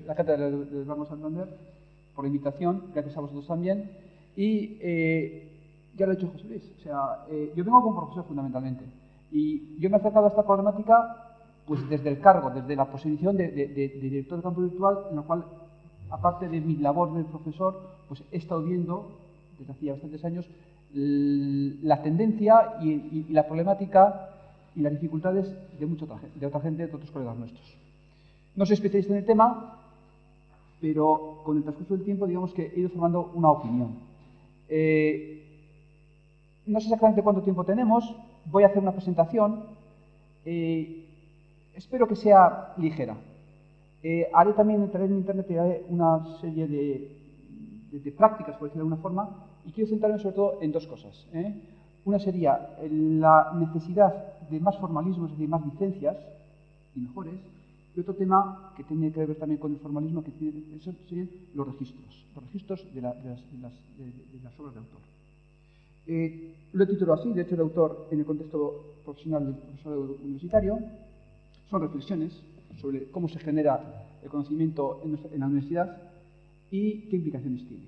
la cátedra del Banco Santander, por la invitación, gracias a vosotros también. Y ya lo ha dicho José Luis, o sea, yo vengo como profesor fundamentalmente. Y yo me he acercado a esta problemática pues desde el cargo, desde la posición de director de campo virtual, en la cual, aparte de mi labor de profesor, pues he estado viendo, desde hacía bastantes años, la tendencia y la problemática y las dificultades de otra gente, de otros colegas nuestros. No soy especialista en el tema, pero con el transcurso del tiempo, digamos que he ido formando una opinión. No sé exactamente cuánto tiempo tenemos, voy a hacer una presentación, espero que sea ligera. Haré también, entraré en internet y haré una serie de prácticas, por decirlo de alguna forma, y quiero centrarme sobre todo en dos cosas. Una sería la necesidad de más formalismo, es decir, más licencias y mejores, y otro tema que tiene que ver también con el formalismo, que serían los registros de las obras de autor. Lo he titulado así, derecho de autor en el contexto profesional del profesorado universitario. Son reflexiones sobre cómo se genera el conocimiento en la universidad y qué implicaciones tiene.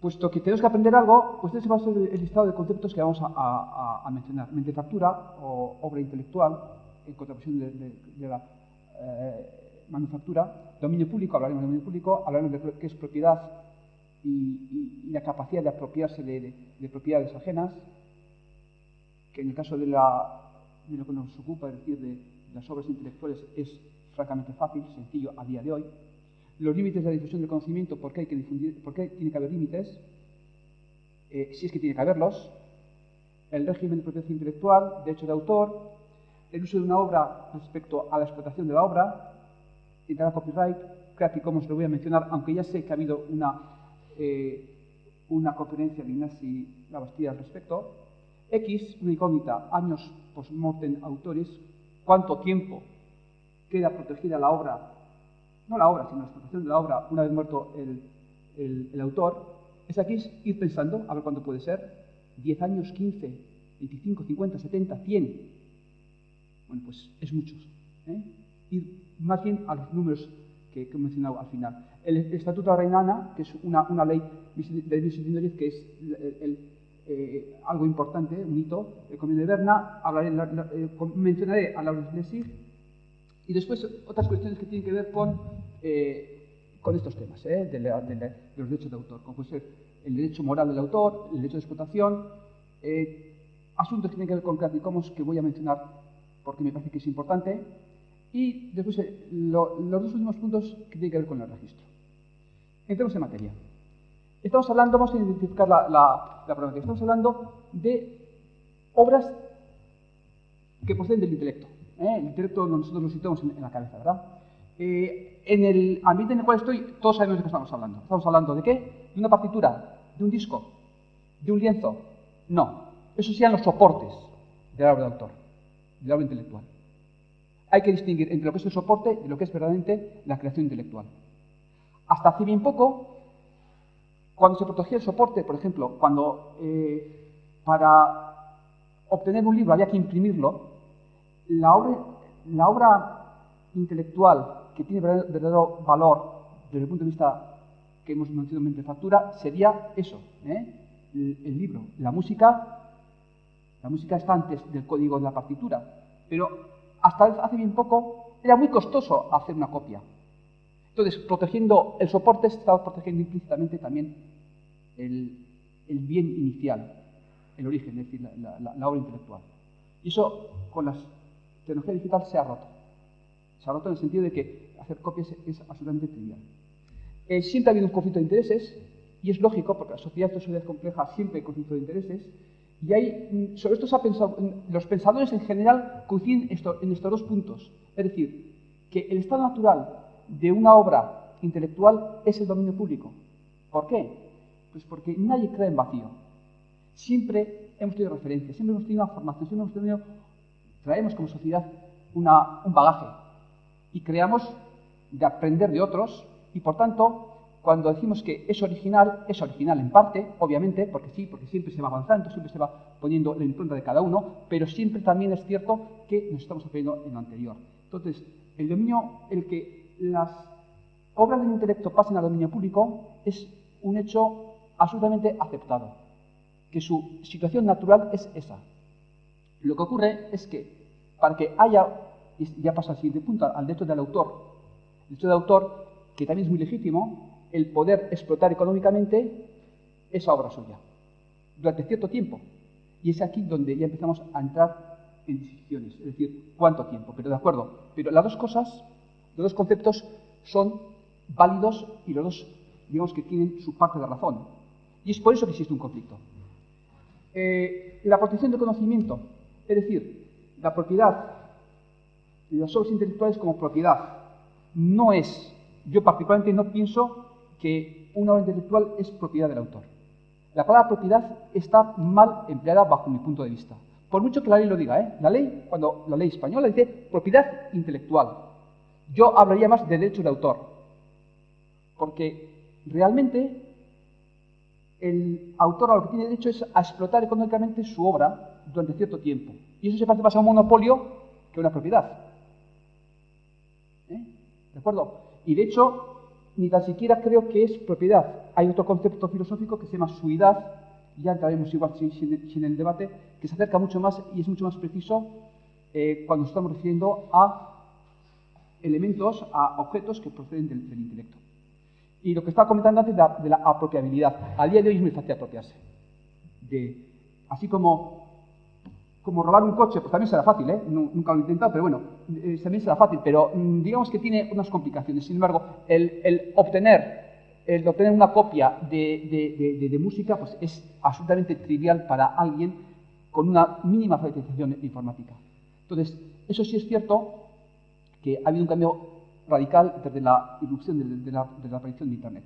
Puesto que tenemos que aprender algo, pues este va a ser el listado de conceptos que vamos a mencionar. Mentefactura o obra intelectual, en contraposición de la manufactura. Dominio público, hablaremos de dominio público, hablaremos de qué es propiedad y la capacidad de apropiarse de propiedades ajenas, que en el caso de lo que nos ocupa, es decir, de las obras intelectuales, es francamente fácil, sencillo a día de hoy. Los límites de la difusión del conocimiento, ¿por qué hay que difundir? ¿Por qué tiene que haber límites? Si es que tiene que haberlos. El régimen de propiedad intelectual, derecho de autor, el uso de una obra respecto a la explotación de la obra, integral copyright, Creative Commons lo voy a mencionar, aunque ya sé que ha habido una conferencia de Ignasi Labastida al respecto. X, una incógnita, años post-mortem autoris, cuánto tiempo queda protegida la obra, no la obra, sino la explotación de la obra una vez muerto el autor. Es aquí ir pensando, a ver cuánto puede ser, 10 años, 15, 25, 50, 70, 100. Bueno, pues es mucho. Ir más bien a los números que he mencionado al final. El Estatuto de la Reina Ana, que es una ley de 1710, que es algo importante, un hito, el Convenio de Berna, mencionaré a Laurence Lessig, y después otras cuestiones que tienen que ver con estos temas, de los derechos de autor, como puede ser el derecho moral del autor, el derecho de explotación, asuntos que tienen que ver con Creative Commons que voy a mencionar porque me parece que es importante, y después los dos últimos puntos que tienen que ver con el registro. Entremos en materia. Estamos hablando, vamos a identificar la problemática, estamos hablando de obras que proceden del intelecto. El intelecto nosotros lo situamos en la cabeza, ¿verdad? En el ambiente en el cual estoy, todos sabemos de qué estamos hablando. ¿Estamos hablando de qué? ¿De una partitura? ¿De un disco? ¿De un lienzo? No. Esos serían los soportes de la obra de autor, de la obra intelectual. Hay que distinguir entre lo que es el soporte y lo que es verdaderamente la creación intelectual. Hasta hace bien poco, cuando se protegía el soporte, por ejemplo, cuando para obtener un libro había que imprimirlo, la obra intelectual que tiene verdadero valor desde el punto de vista que hemos mencionado en mentefactura sería eso, el libro. La música está antes del código de la partitura, pero hasta hace bien poco era muy costoso hacer una copia. Entonces, protegiendo el soporte, se estaba protegiendo implícitamente también el bien inicial, el origen, es decir, la obra intelectual. Y eso, con la tecnología digital, se ha roto. Se ha roto en el sentido de que hacer copias es absolutamente trivial. Siempre ha habido un conflicto de intereses, y es lógico, porque la sociedad es una sociedad compleja, siempre hay conflicto de intereses, y sobre esto se ha pensado, los pensadores en general coinciden en estos dos puntos. Es decir, que el estado natural de una obra intelectual es el dominio público. ¿Por qué? Pues porque nadie crea en vacío. Siempre hemos tenido referencias, siempre hemos tenido una formación, siempre traemos como sociedad un bagaje y creamos de aprender de otros y, por tanto, cuando decimos que es original en parte, obviamente, porque sí, porque siempre se va avanzando, siempre se va poniendo la impronta de cada uno, pero siempre también es cierto que nos estamos apoyando en lo anterior. Entonces, el dominio, el que las obras del intelecto pasen al dominio público es un hecho absolutamente aceptado, que su situación natural es esa. Lo que ocurre es que para que haya, y ya pasa al siguiente punto, al derecho del autor, el derecho del autor, que también es muy legítimo, el poder explotar económicamente esa obra suya durante cierto tiempo. Y es aquí donde ya empezamos a entrar en decisiones, es decir, cuánto tiempo, pero de acuerdo. Pero las dos cosas, los dos conceptos son válidos y los dos, digamos que tienen su parte de razón. Y es por eso que existe un conflicto. La protección del conocimiento, es decir, la propiedad de las obras intelectuales como propiedad, no es, yo particularmente no pienso que una obra intelectual es propiedad del autor. La palabra propiedad está mal empleada bajo mi punto de vista. Por mucho que la ley lo diga, ¿eh? La ley, cuando la ley española dice propiedad intelectual. Yo hablaría más de derecho de autor. Porque realmente el autor a lo que tiene derecho es a explotar económicamente su obra durante cierto tiempo. Y eso se parece más a un monopolio que a una propiedad. ¿De acuerdo? Y de hecho, ni tan siquiera creo que es propiedad. Hay otro concepto filosófico que se llama suidad, ya entraremos igual sin el debate, que se acerca mucho más y es mucho más preciso cuando nos estamos refiriendo a elementos, a objetos que proceden del intelecto. Y lo que estaba comentando antes de la apropiabilidad. A día de hoy es muy fácil apropiarse. Así como robar un coche, pues también será fácil, ¿eh? Nunca lo he intentado, pero bueno, también será fácil, pero digamos que tiene unas complicaciones. Sin embargo, el obtener una copia de música pues es absolutamente trivial para alguien con una mínima alfabetización informática. Entonces, eso sí es cierto que ha habido un cambio radical desde la irrupción de la aparición de Internet.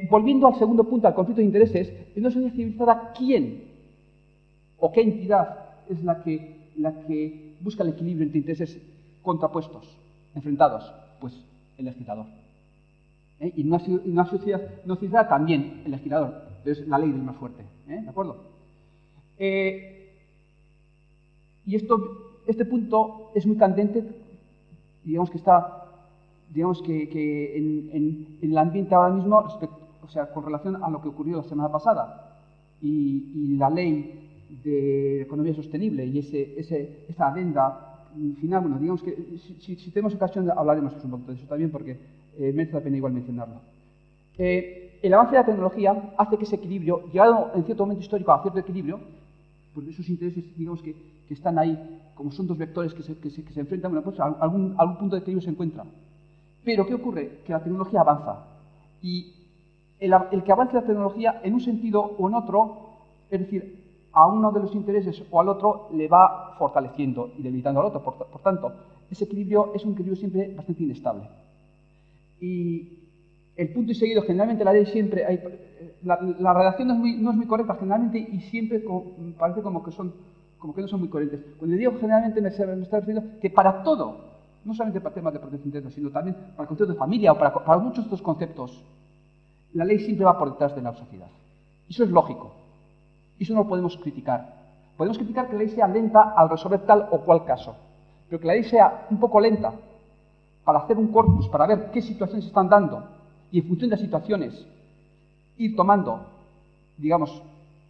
Volviendo al segundo punto, al conflicto de intereses, en una sociedad civilizada, ¿quién o qué entidad es la que busca el equilibrio entre intereses contrapuestos, enfrentados? Pues el legislador. Y en una sociedad también el legislador, pero es la ley del más fuerte. ¿De acuerdo? Y este punto es muy candente, digamos que está, en el ambiente ahora mismo, con relación a lo que ocurrió la semana pasada y la ley de economía sostenible y esa adenda final. Bueno, digamos que si tenemos ocasión hablaremos un poco de eso también, porque merece la pena igual mencionarlo. El avance de la tecnología hace que ese equilibrio, llegado en cierto momento histórico a cierto equilibrio, porque esos intereses, digamos que están ahí, como son dos vectores que se enfrentan, bueno, pues algún punto de equilibrio se encuentra. Pero ¿qué ocurre? Que la tecnología avanza. Y el que avance la tecnología en un sentido o en otro, es decir, a uno de los intereses o al otro le va fortaleciendo y debilitando al otro. Por tanto, ese equilibrio es un equilibrio siempre bastante inestable. Y el punto y seguido, generalmente la ley siempre hay... La redacción no es muy correcta generalmente y siempre parece como que no son muy coherentes. Cuando digo generalmente me está refiriendo que para todo, no solamente para temas de protección interna, sino también para el concepto de familia o para muchos de estos conceptos, la ley siempre va por detrás de la sociedad. Eso es lógico. Eso no lo podemos criticar. Podemos criticar que la ley sea lenta al resolver tal o cual caso, pero que la ley sea un poco lenta para hacer un corpus, para ver qué situaciones se están dando y en función de las situaciones ir tomando, digamos,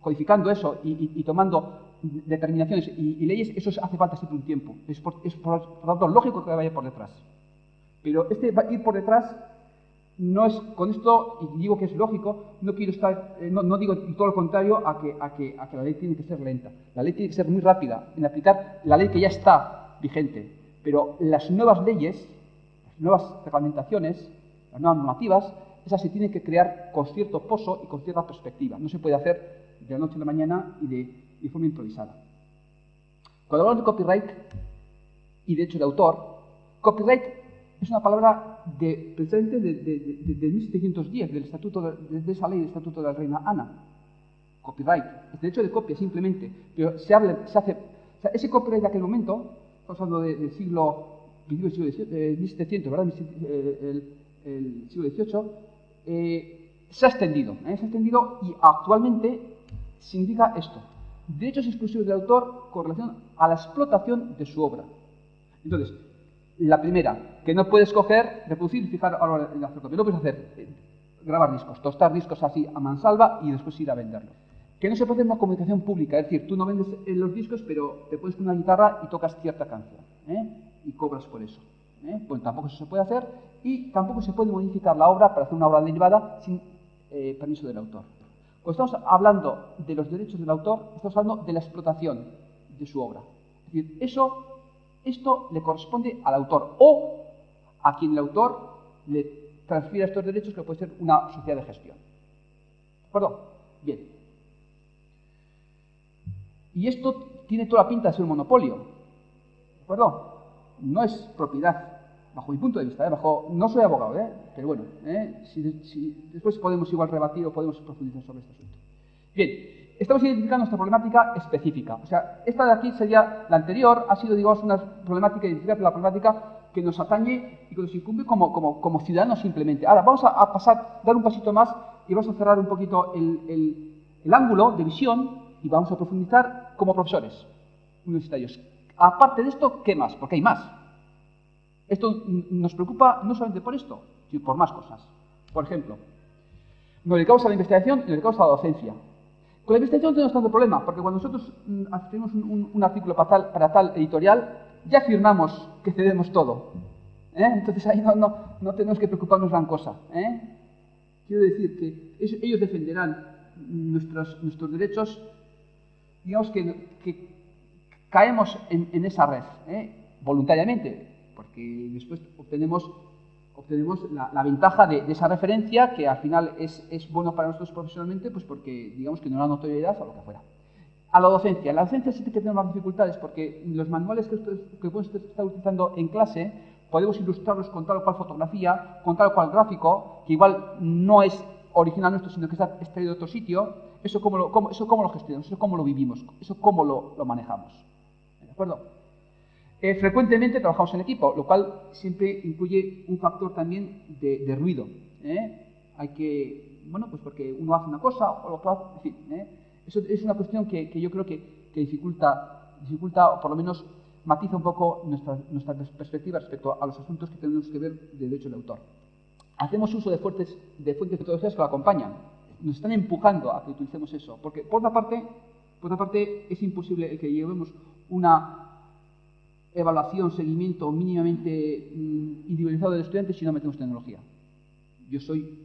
codificando eso y tomando determinaciones y leyes, eso hace falta siempre un tiempo. Es por tanto lógico que vaya por detrás. Pero ir por detrás no es, con esto, y digo que es lógico, no quiero estar, no digo todo lo contrario a que la ley tiene que ser lenta. La ley tiene que ser muy rápida en aplicar la ley que ya está vigente. Pero las nuevas leyes, las nuevas reglamentaciones, las nuevas normativas, esas se tienen que crear con cierto poso y con cierta perspectiva. No se puede hacer de la noche a la mañana y de forma improvisada. Cuando hablamos de copyright y derecho de autor, copyright es una palabra precisamente de 1710, del estatuto de esa ley del Estatuto de la Reina Ana. Copyright, es derecho de copia simplemente, pero se hace, o sea, ese copyright de aquel momento, estamos hablando del siglo XVII, 1700, ¿verdad? El siglo XVIII, se ha extendido y actualmente significa esto: derechos exclusivos del autor con relación a la explotación de su obra. Entonces, La primera, que no puedes coger, reproducir y fijar ahora en la fotocopia. No puedes hacer grabar discos, tostar discos así a mansalva y después ir a venderlos. Que no se puede hacer una comunicación pública, es decir, tú no vendes los discos, pero te pones con una guitarra y tocas cierta canción, y cobras por eso. Pues tampoco eso se puede hacer, y tampoco se puede modificar la obra para hacer una obra derivada sin permiso del autor. Cuando estamos hablando de los derechos del autor, estamos hablando de la explotación de su obra. Es decir, esto le corresponde al autor o a quien el autor le transfiera estos derechos, que puede ser una sociedad de gestión. ¿De acuerdo? Bien. Y esto tiene toda la pinta de ser un monopolio. ¿De acuerdo? No es propiedad, bajo mi punto de vista, no soy abogado, pero bueno, si después podemos igual rebatir o podemos profundizar sobre este asunto. Bien, estamos identificando nuestra problemática específica. O sea, esta de aquí sería la anterior, ha sido, digamos, una problemática, identificar la problemática que nos atañe y que nos incumbe como ciudadanos simplemente. Ahora, vamos a pasar, dar un pasito más y vamos a cerrar un poquito el ángulo de visión y vamos a profundizar como profesores universitarios. Aparte de esto, ¿qué más? Porque hay más. Esto nos preocupa no solamente por esto, sino por más cosas. Por ejemplo, nos dedicamos a la investigación y nos dedicamos a la docencia. Con la investigación no tenemos tanto problema, porque cuando nosotros hacemos un artículo para tal editorial, ya firmamos que cedemos todo. Entonces ahí no tenemos que preocuparnos gran cosa. Quiero decir que ellos defenderán nuestros derechos, digamos que caemos en esa red, voluntariamente, porque después obtenemos la ventaja de esa referencia, que al final es bueno para nosotros profesionalmente, pues porque digamos que nos da notoriedad o lo que fuera. A la docencia. La docencia sí que tenemos más dificultades, porque los manuales que podemos estar utilizando en clase, podemos ilustrarlos con tal o cual fotografía, con tal o cual gráfico, que igual no es original nuestro, sino que está extraído de otro sitio. Eso cómo lo gestionamos, eso cómo lo vivimos, eso cómo lo manejamos. ¿De acuerdo? Frecuentemente trabajamos en equipo, lo cual siempre incluye un factor también de ruido. Hay que, bueno, pues porque uno hace una cosa o lo otro, en fin. Eso es una cuestión que yo creo que dificulta, o por lo menos matiza un poco nuestra perspectiva respecto a los asuntos que tenemos que ver de derecho de autor. Hacemos uso de fuentes metodológicas que lo acompañan. Nos están empujando a que utilicemos eso, porque por otra parte es imposible el que llevemos una evaluación, seguimiento mínimamente individualizado del estudiante si no metemos tecnología. Yo soy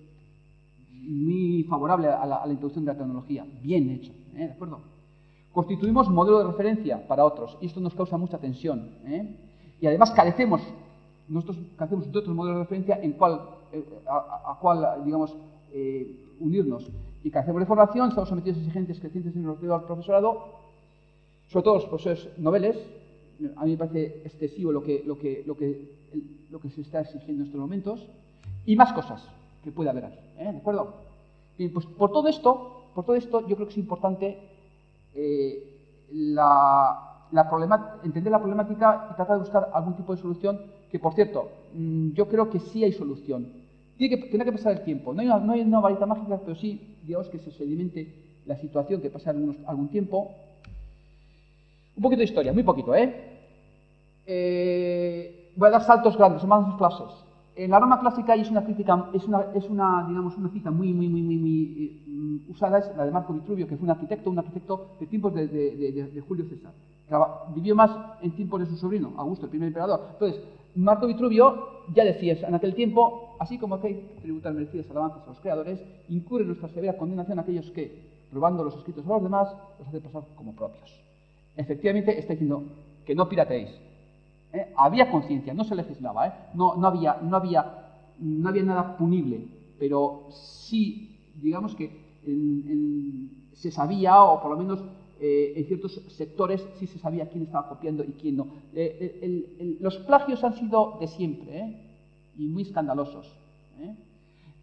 muy favorable a la introducción de la tecnología, bien hecho, ¿de acuerdo? Constituimos modelo de referencia para otros y esto nos causa mucha tensión, y además carecemos de otros modelos de referencia a cual digamos, unirnos, y carecemos de formación, estamos sometidos a exigentes crecientes en el profesorado, sobre todo los profesores noveles. A mí me parece excesivo lo que se está exigiendo en estos momentos, y más cosas que puede haber ahí, ¿de acuerdo? Bien, pues por todo esto yo creo que es importante entender la problemática y tratar de buscar algún tipo de solución, que por cierto, yo creo que sí hay solución. Tiene que pasar el tiempo, no hay una varita mágica, pero sí, digamos, que se sedimente la situación, que pasa algún tiempo. Un poquito de historia, muy poquito, voy a dar saltos grandes, son más clases. En la Roma clásica hay una crítica, digamos, una cita muy usada, es la de Marco Vitruvio, que fue un arquitecto de tiempos de Julio César. Vivió más en tiempos de su sobrino, Augusto, el primer emperador. Entonces, Marco Vitruvio ya decía en aquel tiempo, así como que hay que tributar merecidas alabanzas a los creadores, incurre nuestra severa condenación a aquellos que, robando los escritos a los demás, los hace pasar como propios. Efectivamente, está diciendo que no pirateéis. Había conciencia, no se legislaba, no había nada punible, pero sí, digamos que se sabía, o por lo menos en ciertos sectores sí se sabía quién estaba copiando y quién no. Los plagios han sido de siempre, y muy escandalosos.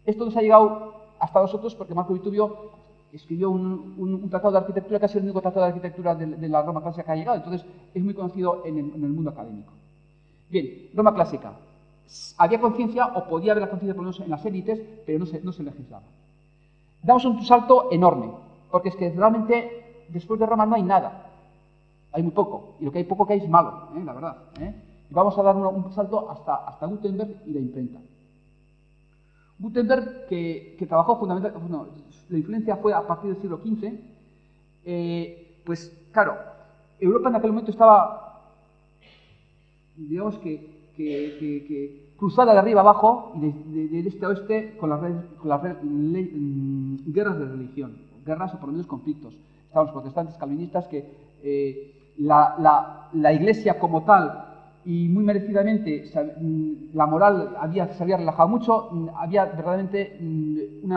Esto nos ha llegado hasta nosotros porque Marco Vitruvio escribió un tratado de arquitectura, casi el único tratado de arquitectura de la Roma clásica que ha llegado, entonces es muy conocido en el mundo académico. Bien, Roma clásica. Había conciencia, o podía haber la conciencia por lo menos en las élites, pero no se legislaba. Damos un salto enorme, porque es que realmente después de Roma no hay nada. Hay muy poco, y lo que hay poco que hay es malo, la verdad. Y vamos a dar un salto hasta Gutenberg y la imprenta. Gutenberg, que trabajó fundamentalmente, bueno, la influencia fue a partir del siglo XV, pues claro, Europa en aquel momento estaba, digamos que cruzada de arriba abajo y de este a oeste con las guerras de religión, guerras o por lo menos conflictos. Estaban los protestantes calvinistas que la Iglesia como tal, y muy merecidamente, la moral se había relajado mucho, había verdaderamente un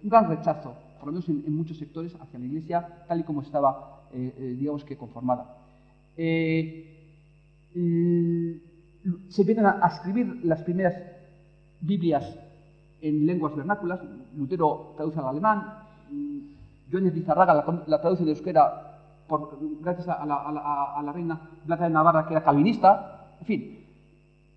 gran rechazo, por lo menos en muchos sectores, hacia la Iglesia tal y como estaba, digamos que conformada. Se empiezan a escribir las primeras Biblias en lenguas vernáculas. Lutero traduce al alemán, Joanes de Izarraga la traduce de euskera gracias a la reina Blanca de Navarra, que era calvinista, en fin.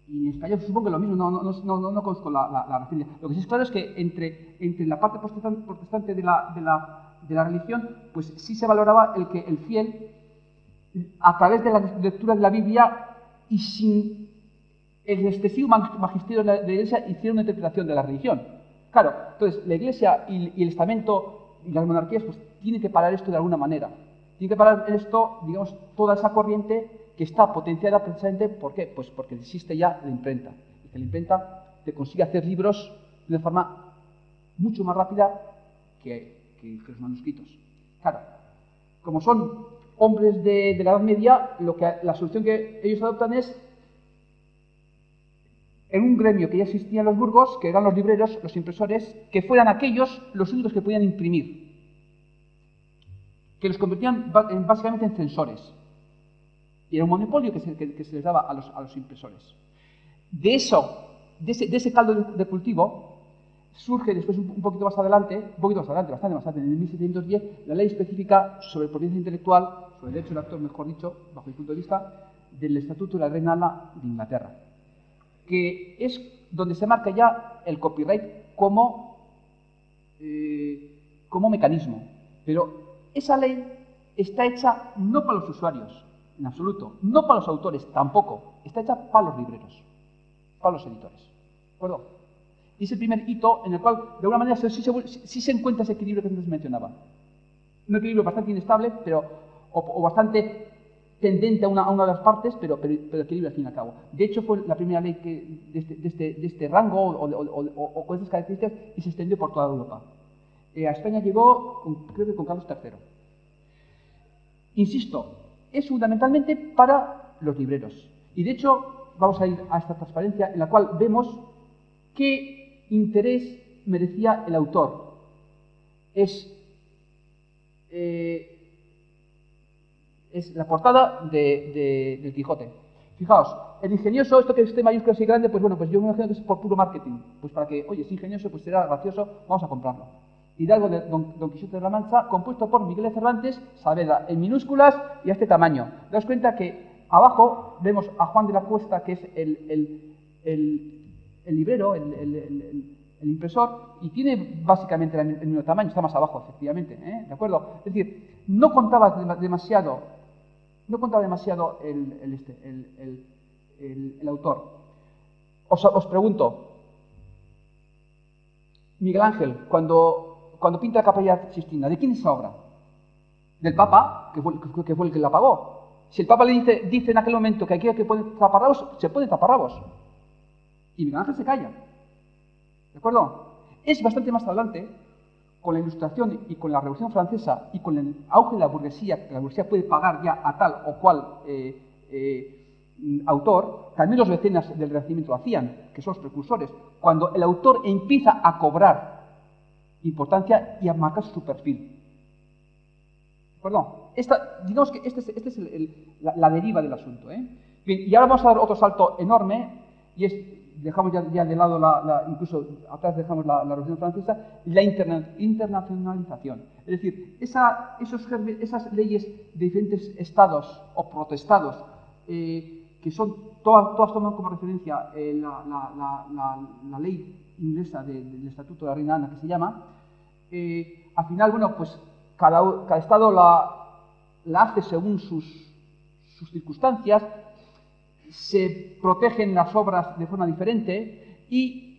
Y en español supongo que lo mismo, no conozco la referencia. Lo que sí es claro es que entre la parte protestante de la religión, pues sí se valoraba el que el fiel, a través de la lectura de la Biblia y sin el excesivo magisterio de la Iglesia, hiciera una interpretación de la religión. Claro, entonces la Iglesia y el estamento y las monarquías pues tienen que parar esto de alguna manera. Tienen que parar esto, digamos, toda esa corriente que está potenciada precisamente, ¿por qué? Pues porque existe ya la imprenta. Y que la imprenta te consigue hacer libros de una forma mucho más rápida que los manuscritos. Claro, como son hombres de la Edad Media, la solución que ellos adoptan es, en un gremio que ya existía en los burgos, que eran los libreros, los impresores, que fueran aquellos los únicos que podían imprimir, que los convertían básicamente en censores. Y era un monopolio que se les daba a los impresores. De ese caldo de cultivo, surge después un poquito más adelante, bastante más adelante, en el 1710, la ley específica sobre propiedad intelectual, sobre el derecho del autor, mejor dicho, bajo mi punto de vista, del Estatuto de la Reina Ana de Inglaterra, que es donde se marca ya el copyright como mecanismo. Pero esa ley está hecha no para los usuarios, en absoluto, no para los autores, tampoco, está hecha para los libreros, para los editores. ¿De acuerdo? Y es el primer hito en el cual, de alguna manera, sí se encuentra ese equilibrio que antes mencionaba. Un equilibrio bastante inestable, o bastante tendente a una de las partes, pero equilibrio al fin y al cabo. De hecho, fue la primera ley de este rango o con estas características y se extendió por toda Europa. A España llegó, creo que con Carlos III. Insisto, es fundamentalmente para los libreros. Y de hecho, vamos a ir a esta transparencia en la cual vemos qué interés merecía el autor. Es la portada del Quijote. Fijaos, el ingenioso, esto que esté mayúsculo así grande, pues bueno, pues yo me imagino que es por puro marketing. Pues para que, oye, es ingenioso, pues será gracioso, vamos a comprarlo. Hidalgo de Don Quijote de la Mancha, compuesto por Miguel de Cervantes Saavedra, en minúsculas y a este tamaño. Daos cuenta que abajo vemos a Juan de la Cuesta, que es el librero, el impresor, y tiene básicamente el mismo tamaño, está más abajo, efectivamente, ¿de acuerdo? Es decir, no contaba demasiado el autor. Os pregunto, Miguel Ángel, cuando pinta la Capilla Sixtina, ¿de quién es esa obra? Del Papa, que fue el que la pagó. Si el Papa le dice en aquel momento que aquello que pone taparrabos, se pone taparrabos. Y Miguel Ángel se calla. ¿De acuerdo? Es bastante más adelante, con la Ilustración y con la Revolución Francesa y con el auge de la burguesía, que la burguesía puede pagar ya a tal o cual autor, también los mecenas del Renacimiento lo hacían, que son los precursores, cuando el autor empieza a cobrar importancia y a marcar su perfil. ¿De acuerdo? Digamos que esta es la deriva del asunto. Bien, y ahora vamos a dar otro salto enorme, y es, dejamos ya de lado, incluso atrás dejamos la Revolución Francesa, la internacionalización. Es decir, esas leyes de diferentes estados o protestados, que son todas toman como referencia la ley inglesa del Estatuto de la Reina Ana, que se llama, al final, bueno, pues cada estado la hace según sus circunstancias. se protegen las obras de forma diferente y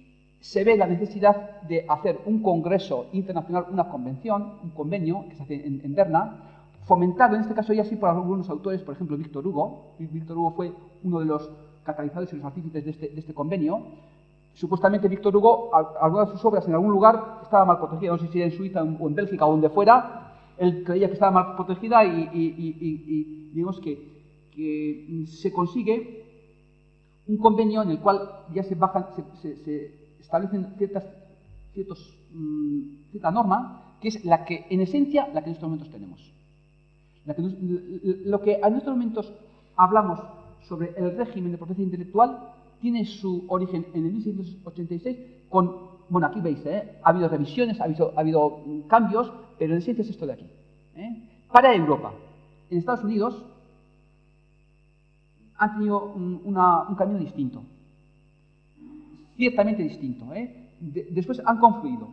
se ve la necesidad de hacer un congreso internacional, una convención, un convenio que se hace en Berna, fomentado en este caso ya sí por algunos autores, por ejemplo Víctor Hugo. Víctor Hugo fue uno de los catalizadores y los artífices de este convenio. Supuestamente Víctor Hugo, algunas de sus obras en algún lugar estaba mal protegida, no sé si era en Suiza o en Bélgica o donde fuera. Él creía que estaba mal protegida y digamos que se consigue un convenio en el cual ya se establecen cierta norma, que es la que, en esencia, la que en estos momentos tenemos. Lo que en estos momentos hablamos sobre el régimen de propiedad intelectual tiene su origen en el 1686 bueno, aquí veis, ha habido revisiones, ha habido cambios, pero en esencia es esto de aquí. Para Europa, en Estados Unidos, han tenido un camino distinto, ciertamente distinto. Después han confluido,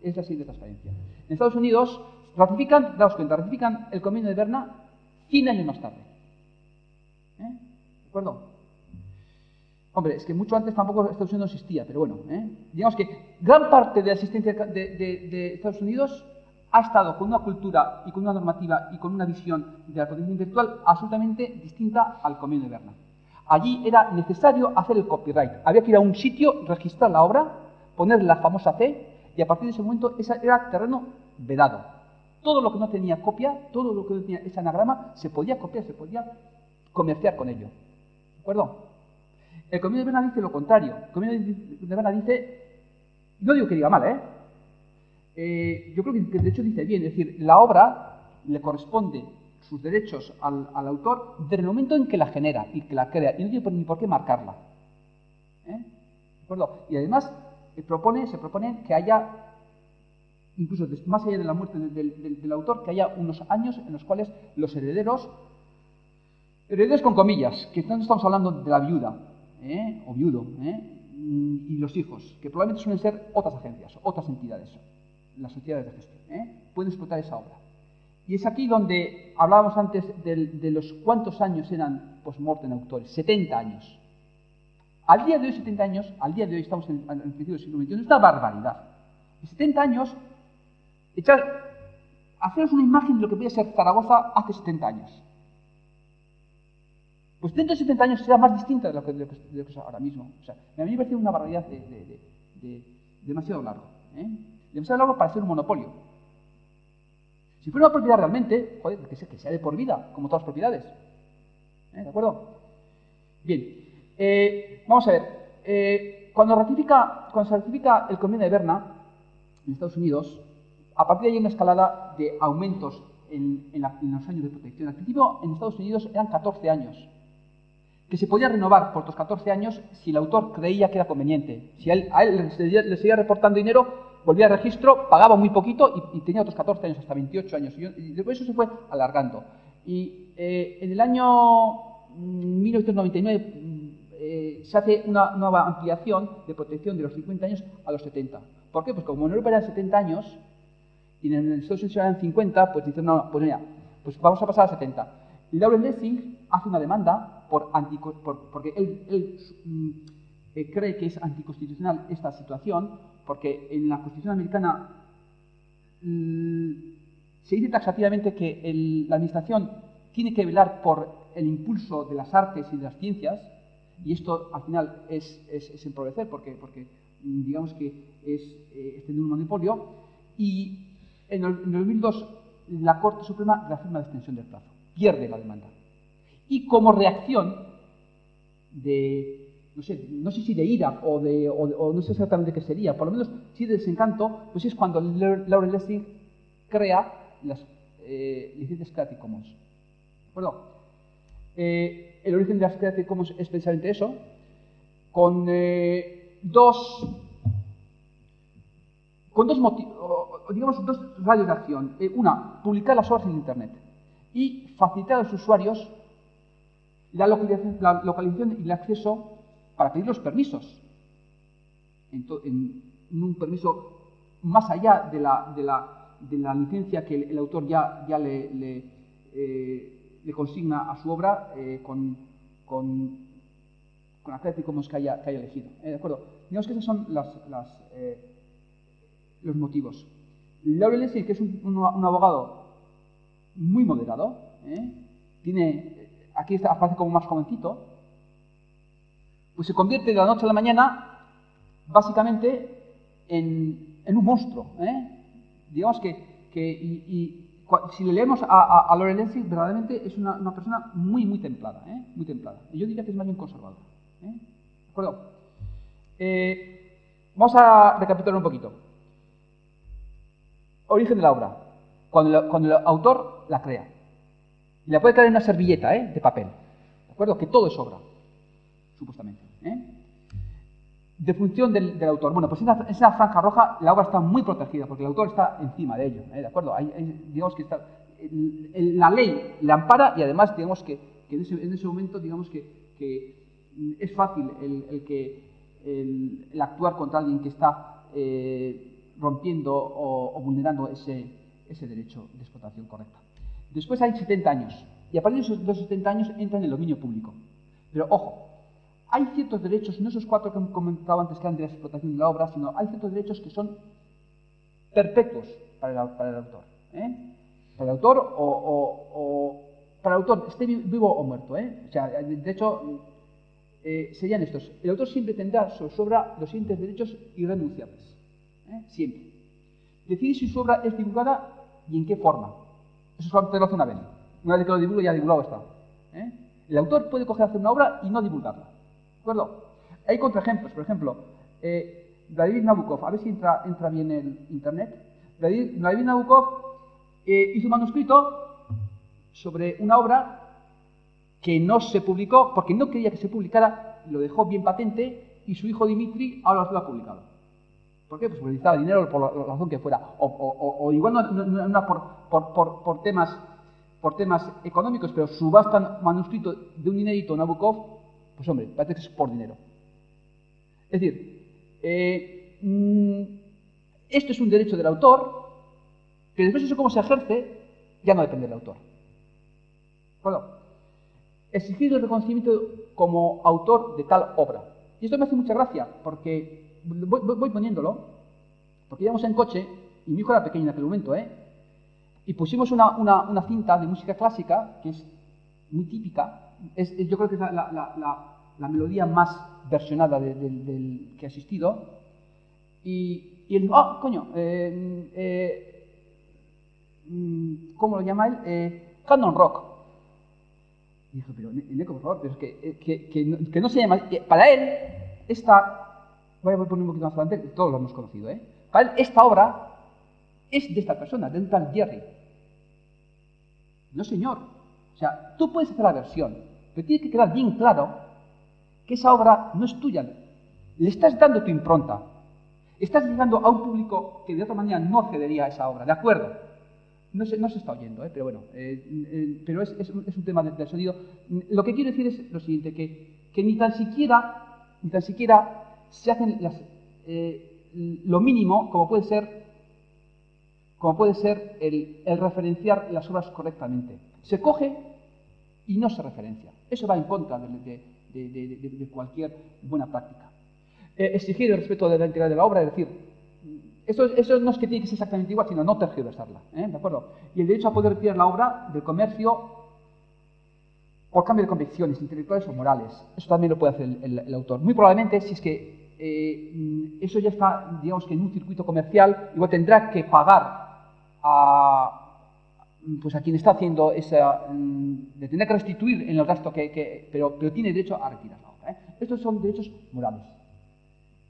es la siguiente transparencia. En Estados Unidos ratifican el convenio de Berna 100 años más tarde. ¿De acuerdo? Hombre, es que mucho antes tampoco Estados Unidos no existía, pero bueno, digamos que gran parte de la existencia de Estados Unidos ha estado con una cultura y con una normativa y con una visión de la protección intelectual absolutamente distinta al convenio de Berna. Allí era necesario hacer el copyright. Había que ir a un sitio, registrar la obra, poner la famosa C, y a partir de ese momento ese era terreno vedado. Todo lo que no tenía copia, todo lo que no tenía ese anagrama, se podía copiar, se podía comerciar con ello. ¿De acuerdo? El convenio de Berna dice lo contrario. El convenio de Berna dice, no digo que diga mal, yo creo que de hecho dice bien, es decir, la obra le corresponde sus derechos al autor desde el momento en que la genera y que la crea, y no tiene ni por qué marcarla. ¿De acuerdo? Y además se propone que haya, incluso más allá de la muerte del autor, que haya unos años en los cuales los herederos con comillas, que no estamos hablando de la viuda, o viudo, y los hijos, que probablemente suelen ser otras agencias, otras entidades, las sociedades de gestión, pueden explotar esa obra. Y es aquí donde hablábamos antes de los cuántos años eran post-mortem autores, 70 años. Al día de hoy, 70 años, al día de hoy estamos en el principio del siglo XXI, es una barbaridad. En 70 años, haceros una imagen de lo que podía ser Zaragoza hace 70 años. Pues dentro de 70 años será más distinta de lo que es ahora mismo. O sea, a mí me parece una barbaridad de demasiado largo. Demasiado largo para ser un monopolio. Si fuera una propiedad realmente, joder, que sea de por vida, como todas las propiedades. ¿De acuerdo? Bien. Vamos a ver. Cuando se ratifica el convenio de Berna en Estados Unidos, a partir de ahí hay una escalada de aumentos en los años de protección. Al principio, en Estados Unidos eran 14 años. Que se podía renovar por otros 14 años si el autor creía que era conveniente. Si a él le seguía reportando dinero, volvía al registro, pagaba muy poquito y tenía otros 14 años, hasta 28 años. Y después eso se fue alargando. Y en el año 1999 se hace una nueva ampliación de protección de los 50 años a los 70. ¿Por qué? Pues como en Europa eran 70 años y en Estados Unidos eran 50, pues dicen, no, pues mira, pues vamos a pasar a 70. Y Lawrence Lessig hace una demanda porque él cree que es anticonstitucional esta situación, porque en la Constitución americana se dice taxativamente que la administración tiene que velar por el impulso de las artes y de las ciencias, y esto al final es empobrecer, porque digamos que es tener un monopolio, y en el 2002 la Corte Suprema reafirma la extensión del plazo, pierde la demanda. Y como reacción no sé si de ira o no sé exactamente qué sería, por lo menos sí de desencanto, pues es cuando Lawrence Lessig crea las licencias Creative Commons. ¿De acuerdo? El origen de las Creative Commons es precisamente eso, con dos radios de acción. Una, publicar las obras en Internet y facilitar a los usuarios la localización y el acceso para pedir los permisos. En un permiso más allá de la licencia que el autor ya le consigna a su obra con con la Creative Commons que haya elegido. ¿De acuerdo? Digamos que esos son los motivos. Laurel Lessig, que es un abogado muy moderado, aquí aparece como más jovencito, pues se convierte de la noche a la mañana básicamente en un monstruo. Digamos si le leemos a Laurel Lessig, verdaderamente es una persona muy templada, muy templada. Y yo diría que es más bien conservadora. ¿De acuerdo? Vamos a recapitular un poquito. Origen de la obra. Cuando el autor la crea. Y la puede crear en una servilleta, de papel. ¿De acuerdo? Que todo es obra, supuestamente. Defunción del autor. Bueno, pues en esa franja roja la obra está muy protegida, porque el autor está encima de ello. ¿De acuerdo? Digamos que la ley la ampara y además, digamos que en ese momento, digamos que es fácil el actuar contra alguien que está rompiendo o vulnerando ese derecho de explotación correcta. Después hay 70 años, y a partir de esos 70 años entra en el dominio público. Pero ojo, hay ciertos derechos, no esos 4 que he comentado antes que eran de la explotación de la obra, sino hay ciertos derechos que son perpetuos para el autor. Para el autor para el autor, esté vivo o muerto. O sea, de hecho, serían estos. El autor siempre tendrá sobre su obra los siguientes derechos irrenunciables. Siempre. Decide si su obra es divulgada y en qué forma. Eso solamente lo hace una vez. Una vez que lo divulga, ya divulgado está. El autor puede coger hacer una obra y no divulgarla. ¿De acuerdo? Hay contraejemplos. Por ejemplo, Vladimir Nabokov, a ver si entra bien el internet. Vladimir Nabokov hizo un manuscrito sobre una obra que no se publicó porque no quería que se publicara, lo dejó bien patente y su hijo Dmitri ahora lo ha publicado. ¿Por qué? Pues porque necesitaba dinero por la razón que fuera. O igual no por temas económicos, pero subastan manuscrito de un inédito Nabokov, pues hombre, parece que es por dinero. Es decir, esto es un derecho del autor, pero después eso cómo se ejerce ya no depende del autor. ¿De acuerdo? Exigir el reconocimiento como autor de tal obra. Y esto me hace mucha gracia, porque voy poniéndolo, porque íbamos en coche, y mi hijo era pequeño en aquel momento, y pusimos una cinta de música clásica, que es muy típica, yo creo que es la melodía más versionada del que ha existido, y él dijo, coño, ¿cómo lo llama él? Canon Rock. Y dijo, pero Neko, por favor, pero es que no se llama, para él, voy a poner un poquito más adelante, todos lo hemos conocido, para él esta obra es de esta persona, de un tal Jerry. No, señor. O sea, tú puedes hacer la versión, pero tiene que quedar bien claro que esa obra no es tuya. Le estás dando tu impronta. Estás llegando a un público que de otra manera no accedería a esa obra, ¿de acuerdo? No se está oyendo, pero bueno, pero es un tema del sonido. Lo que quiero decir es lo siguiente, que ni tan siquiera se hacen lo mínimo, como puede ser el referenciar las obras correctamente. Se coge y no se referencia. Eso va en contra de cualquier buena práctica. Exigir el respeto de la integridad de la obra, es decir, eso no es que tiene que ser exactamente igual, sino no tergiversarla, ¿de acuerdo? Y el derecho a poder retirar la obra del comercio por cambio de convicciones intelectuales o morales. Eso también lo puede hacer el autor. Muy probablemente, si es que eso ya está, digamos que en un circuito comercial, igual tendrá que pagar a quien está haciendo le tendrá que restituir en el gasto pero tiene derecho a retirar la obra. Estos son derechos morales.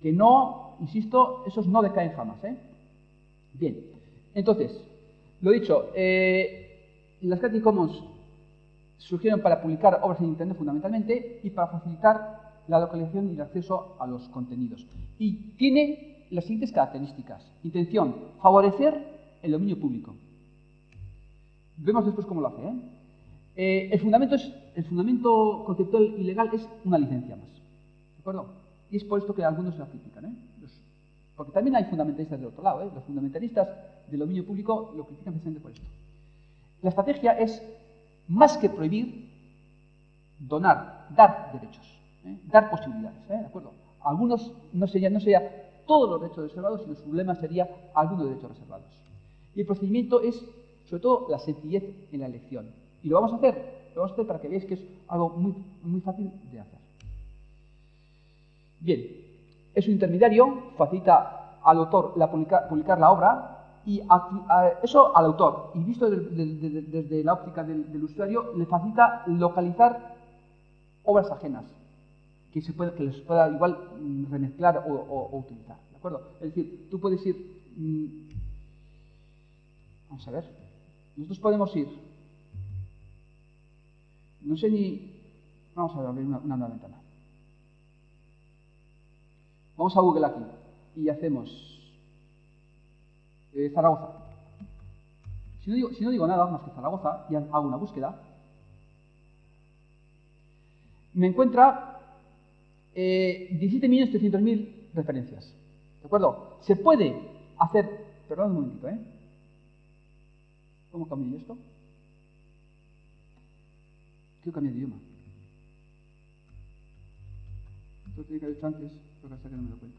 Que no, insisto, esos no decaen jamás. Bien, entonces, lo dicho, las Creative Commons surgieron para publicar obras en Internet fundamentalmente y para facilitar la localización y el acceso a los contenidos. Y tiene las siguientes características. Intención, favorecer el dominio público. Vemos después cómo lo hace. El fundamento conceptual y legal es una licencia más. ¿De acuerdo? Y es por esto que algunos la critican. Porque también hay fundamentalistas del otro lado. Los fundamentalistas del dominio público lo critican precisamente por esto. La estrategia es, más que prohibir, dar derechos. Dar posibilidades, ¿de acuerdo? Algunos no sería todos los derechos reservados, sino su lema sería algunos derechos reservados. Y el procedimiento es, sobre todo, la sencillez en la elección. Y lo vamos a hacer para que veáis que es algo muy, muy fácil de hacer. Bien, es un intermediario, facilita al autor publicar la obra, y eso al autor, y visto desde la óptica del usuario, le facilita localizar obras ajenas, que les pueda igual remezclar o utilizar, ¿de acuerdo? Es decir, tú puedes ir... vamos a ver, nosotros podemos ir... No sé ni... Vamos a abrir una nueva ventana. Vamos a Google aquí y hacemos Zaragoza. Si no digo nada más que Zaragoza y hago una búsqueda, me encuentra 17.300.000 referencias. ¿De acuerdo? Se puede hacer... Perdón un momentito, ¿Cómo cambio yo esto? Quiero cambiar de idioma. Esto tiene que haber hecho antes, pero hasta que no me lo cuento.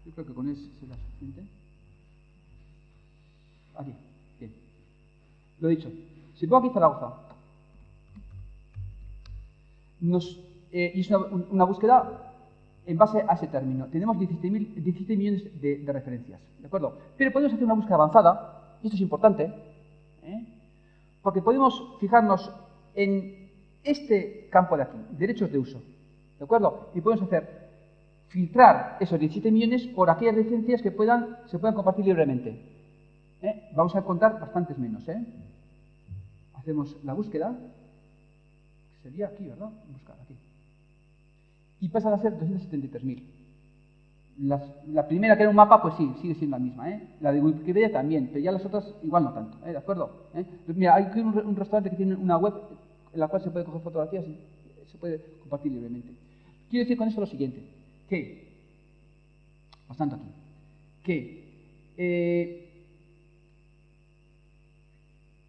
Yo creo que con eso será suficiente. Aquí, bien. Lo he dicho. Si pongo aquí Zaragoza, y es una búsqueda en base a ese término. Tenemos 17 millones de referencias, ¿de acuerdo? Pero podemos hacer una búsqueda avanzada, y esto es importante, porque podemos fijarnos en este campo de aquí, derechos de uso, ¿de acuerdo? Y podemos filtrar esos 17 millones por aquellas licencias que se puedan compartir libremente. Vamos a encontrar bastantes menos. Hacemos la búsqueda, que sería aquí, ¿verdad? Buscar aquí. Y pasan a ser 273.000. La primera, que era un mapa, pues sí, sigue siendo la misma. La de Wikipedia también, pero ya las otras igual no tanto. ¿De acuerdo? Pues mira, hay un restaurante que tiene una web en la cual se puede coger fotografías y se puede compartir libremente. Quiero decir con esto lo siguiente, bastante aquí,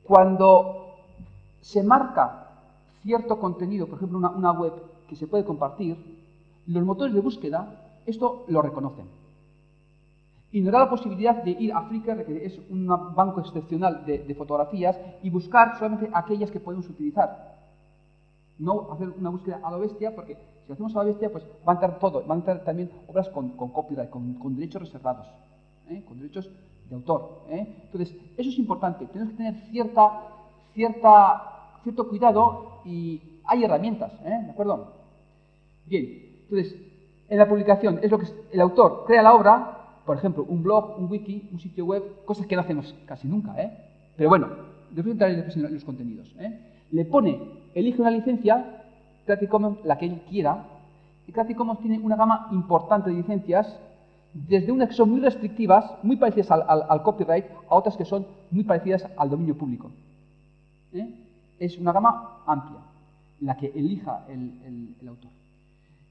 cuando se marca cierto contenido, por ejemplo una web que se puede compartir, los motores de búsqueda esto lo reconocen. Y nos da la posibilidad de ir a Flickr, que es un banco excepcional de fotografías, y buscar solamente aquellas que podemos utilizar. No hacer una búsqueda a lo bestia, porque si hacemos a la bestia, pues va a entrar todo. Van a entrar también obras con copyright, con derechos reservados, con derechos de autor. Entonces, eso es importante. Tenemos que tener cierto cuidado y hay herramientas, ¿de acuerdo? Bien, entonces, en la publicación es lo que el autor crea la obra, por ejemplo, un blog, un wiki, un sitio web, cosas que no hacemos casi nunca, Pero bueno, después entraré después en los contenidos, Le elige una licencia, Creative Commons, la que él quiera, y Creative Commons tiene una gama importante de licencias, desde unas que son muy restrictivas, muy parecidas al copyright, a otras que son muy parecidas al dominio público. Es una gama amplia, la que elija el autor.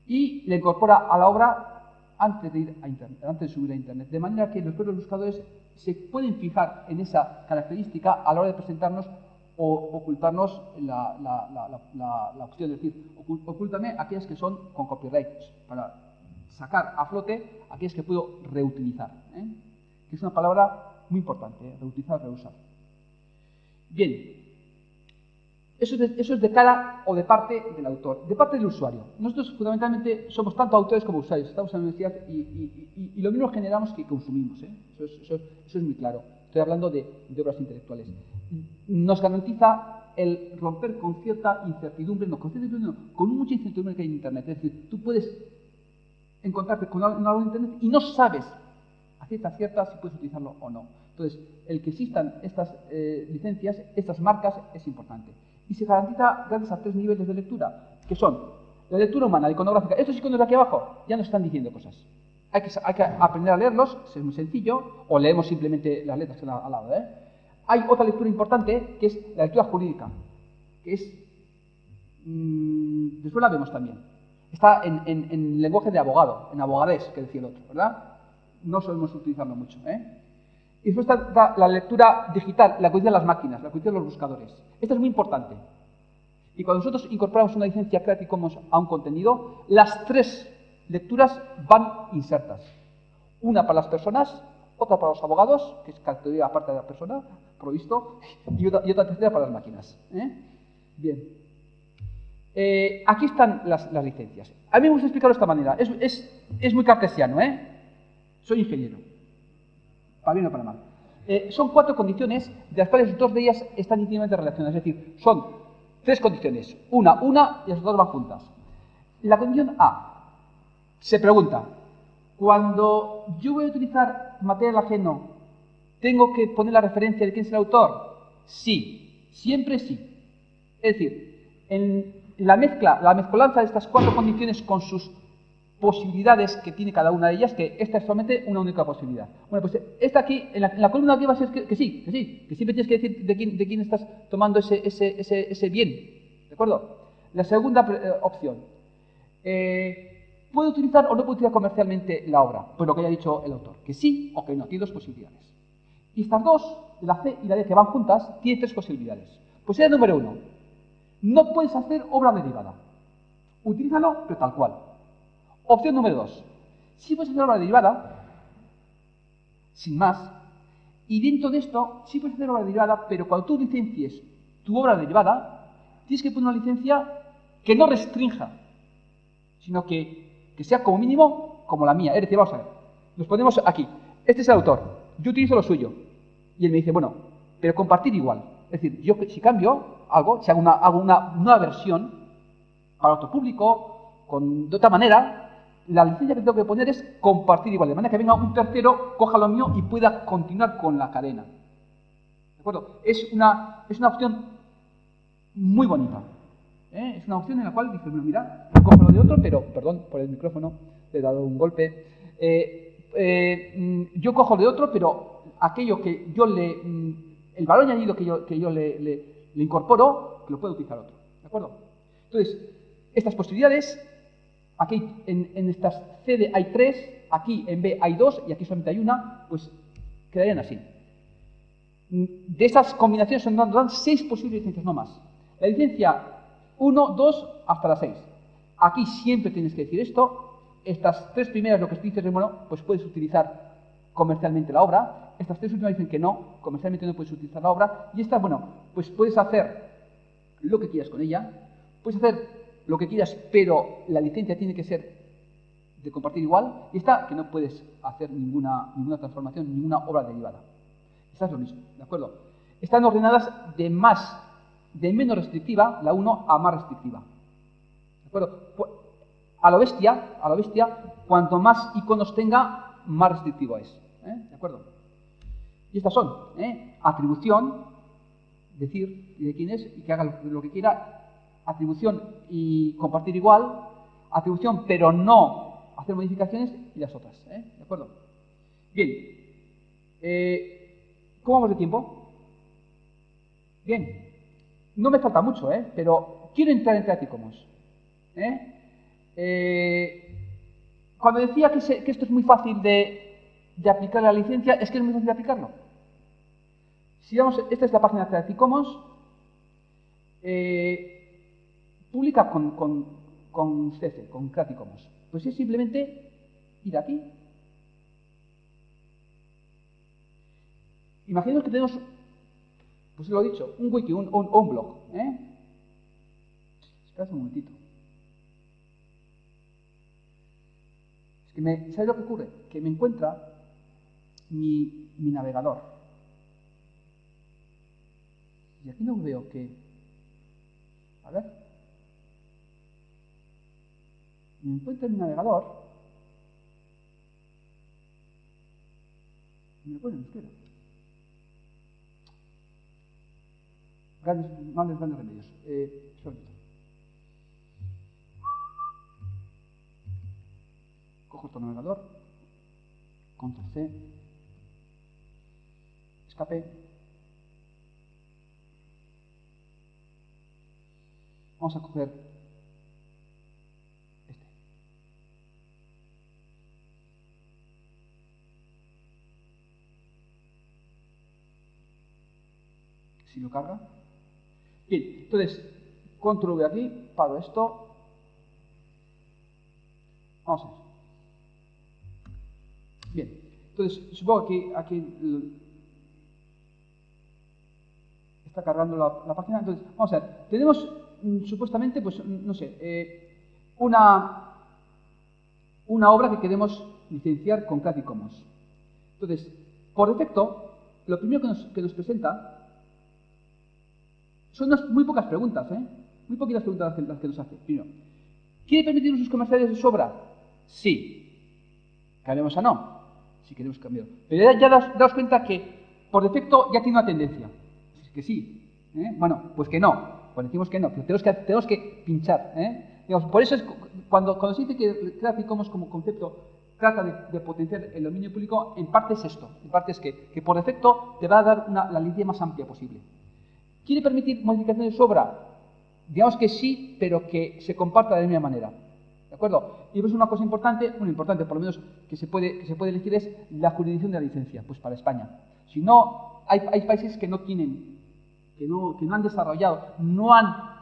Y le incorpora a la obra antes de subir a Internet, de manera que los propios buscadores se pueden fijar en esa característica a la hora de presentarnos o ocultarnos la opción, es decir, ocúltame aquellas que son con copyright, para sacar a flote aquellas que puedo reutilizar, que es una palabra muy importante, reutilizar, reusar. Bien, eso es de cara o de parte del autor, de parte del usuario. Nosotros fundamentalmente somos tanto autores como usuarios, estamos en la universidad y lo mismo generamos que consumimos, eso es muy claro. Estoy hablando de obras intelectuales. Nos garantiza el romper con cierta incertidumbre, con mucha incertidumbre que hay en Internet. Es decir, tú puedes encontrarte con algo en Internet y no sabes a ciencia cierta si puedes utilizarlo o no. Entonces, el que existan estas licencias, estas marcas, es importante. Y se garantiza gracias a 3 niveles de lectura, que son la lectura humana, la iconográfica. Estos iconos de aquí abajo ya nos están diciendo cosas. Hay que aprender a leerlos, es muy sencillo, o leemos simplemente las letras que están al lado. Hay otra lectura importante, que es la lectura jurídica, que es... después la vemos también. Está en lenguaje de abogado, en abogadés, que decía el otro, ¿verdad? No solemos utilizarlo mucho, Y después está la lectura digital, la que utilizan las máquinas, la que utilizan los buscadores. Esta es muy importante. Y cuando nosotros incorporamos una licencia Creative Commons a un contenido, las 3 lecturas van insertas. Una para las personas, otra para los abogados, que es categoría aparte de la persona, por lo visto, y otra tercera para las máquinas. Bien. Aquí están las licencias. A mí me gusta explicarlo de esta manera. Es muy cartesiano, Soy ingeniero. Para bien o para mal. Son 4 condiciones, de las cuales 2 de ellas están íntimamente relacionadas. Es decir, son 3 condiciones. Una y las 2 van juntas. La condición A. Se pregunta, cuando yo voy a utilizar material ajeno, ¿tengo que poner la referencia de quién es el autor? Sí. Siempre sí. Es decir, en la mezcolanza de estas 4 condiciones con sus posibilidades que tiene cada una de ellas, que esta es solamente una única posibilidad. Bueno, pues esta aquí, en la columna de aquí va a ser que sí, que siempre tienes que decir de quién estás tomando ese bien, ¿de acuerdo? La segunda opción, ¿puedo utilizar o no puedo utilizar comercialmente la obra? Pues lo que haya dicho el autor, que sí o que no, tiene 2 posibilidades. Y estas 2, la C y la D, que van juntas, tienen 3 posibilidades. Pues idea número 1, no puedes hacer obra derivada. Utilízalo, pero tal cual. Opción número 2. Sí puedes hacer obra derivada, sin más, y dentro de esto sí puedes hacer obra derivada, pero cuando tú licencies tu obra derivada, tienes que poner una licencia que no restrinja, sino que sea como mínimo como la mía. Es decir, vamos a ver, nos ponemos aquí. Este es el autor, yo utilizo lo suyo. Y él me dice, bueno, pero compartir igual. Es decir, yo si cambio algo, si hago una nueva versión para otro público, de otra manera, la licencia que tengo que poner es compartir igual, de manera que venga un tercero, coja lo mío y pueda continuar con la cadena. ¿De acuerdo? Es una opción muy bonita. Es una opción en la cual dices, bueno, mira, yo cojo lo de otro, pero, perdón por el micrófono, le he dado un golpe. Yo cojo lo de otro, pero aquello que yo el valor añadido que yo le incorporo, que lo puede utilizar otro. ¿De acuerdo? Entonces, estas posibilidades, aquí en estas CD hay 3, aquí en B hay 2 y aquí solamente hay una, pues quedarían así. De estas combinaciones dan 6 posibles licencias, no más. La licencia 1, 2, hasta la 6. Aquí siempre tienes que decir esto. Estas 3 primeras, lo que dices es, bueno, pues puedes utilizar comercialmente la obra. Estas 3 últimas dicen que no, comercialmente no puedes utilizar la obra. Y esta, bueno, pues puedes hacer lo que quieras con ella. Puedes hacer lo que quieras, pero la licencia tiene que ser de compartir igual. Y esta, que no puedes hacer ninguna transformación, ninguna obra derivada. Esta es lo mismo, ¿de acuerdo? Están ordenadas de menos restrictiva, la 1, a más restrictiva. ¿De acuerdo? A lo bestia, cuanto más iconos tenga, más restrictivo es. ¿De acuerdo? Y estas son, atribución, decir de quién es y que haga lo que quiera, atribución y compartir igual, atribución pero no hacer modificaciones y las otras. ¿De acuerdo? Bien. ¿Cómo vamos de tiempo? Bien. No me falta mucho, pero quiero entrar en Creative Commons. Cuando decía que esto es muy fácil de aplicar la licencia, es que es muy fácil de aplicarlo. Si vamos, esta es la página de Creative Commons. Publica con CC, con Creative Commons. Pues es simplemente ir aquí. Imaginemos que tenemos, pues lo he dicho, un wiki, un blog. Espera un momentito. Es que ¿sabes lo que ocurre? Que me encuentra mi navegador. Y aquí no veo que... A ver. Me encuentra mi navegador. Y me pone en euskera. Grandes remedios. Suelto. Cojo este navegador. Control C. Escape. Vamos a coger este. Si lo carga. Bien, entonces, control V aquí, paro esto. Vamos a ver. Bien, entonces supongo que aquí está cargando la página. Entonces, vamos a ver. Tenemos supuestamente, pues, no sé, una obra que queremos licenciar con Creative Commons. Entonces, por defecto, lo primero que nos presenta son muy pocas preguntas, muy poquitas preguntas las que nos hace. Primero, ¿quiere permitir usos comerciales de su obra? Sí. ¿Cambiamos a no? Si queremos cambiar. Pero ya daos cuenta que por defecto ya tiene una tendencia. Es que sí. Bueno, pues que no. Pues decimos que no, pero tenemos que pinchar. Digamos, por eso es cuando se dice que Creative Commons como concepto trata de potenciar el dominio público, en parte es esto. En parte es que por defecto te va a dar la licencia más amplia posible. ¿Quiere permitir modificaciones de su obra? Digamos que sí, pero que se comparta de la misma manera. ¿De acuerdo? Y pues una cosa importante, por lo menos que se puede elegir es la jurisdicción de la licencia, pues para España. Si no, hay países que no tienen, que no han desarrollado, no han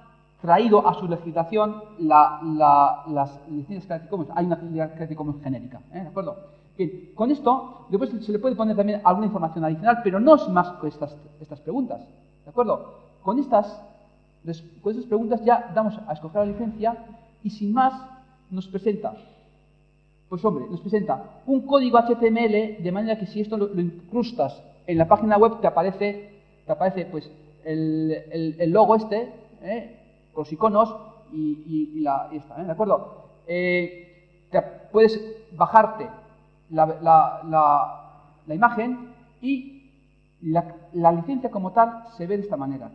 traído a su legislación las licencias Creative Commons. Hay una licencia Creative Commons genérica, ¿de acuerdo? Bien, con esto, después se le puede poner también alguna información adicional, pero no es más que estas preguntas, ¿de acuerdo? Con estas preguntas ya damos a escoger la licencia y sin más nos presenta, pues hombre, nos presenta un código HTML de manera que si esto lo incrustas en la página web te aparece pues el logo con los iconos y esta, ¿de acuerdo? Puedes bajarte la imagen y la licencia como tal se ve de esta manera.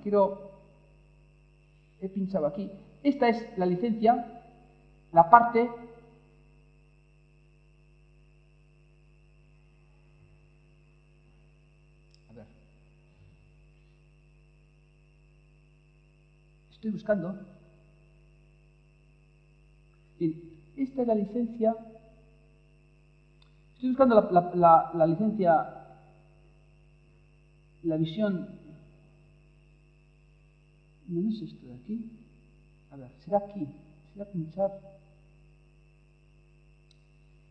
He pinchado aquí. Esta es la licencia, la parte estoy buscando. Bien, esta es la licencia. Estoy buscando la licencia, la visión. No es esto de aquí. A ver, será aquí. Será pinchar.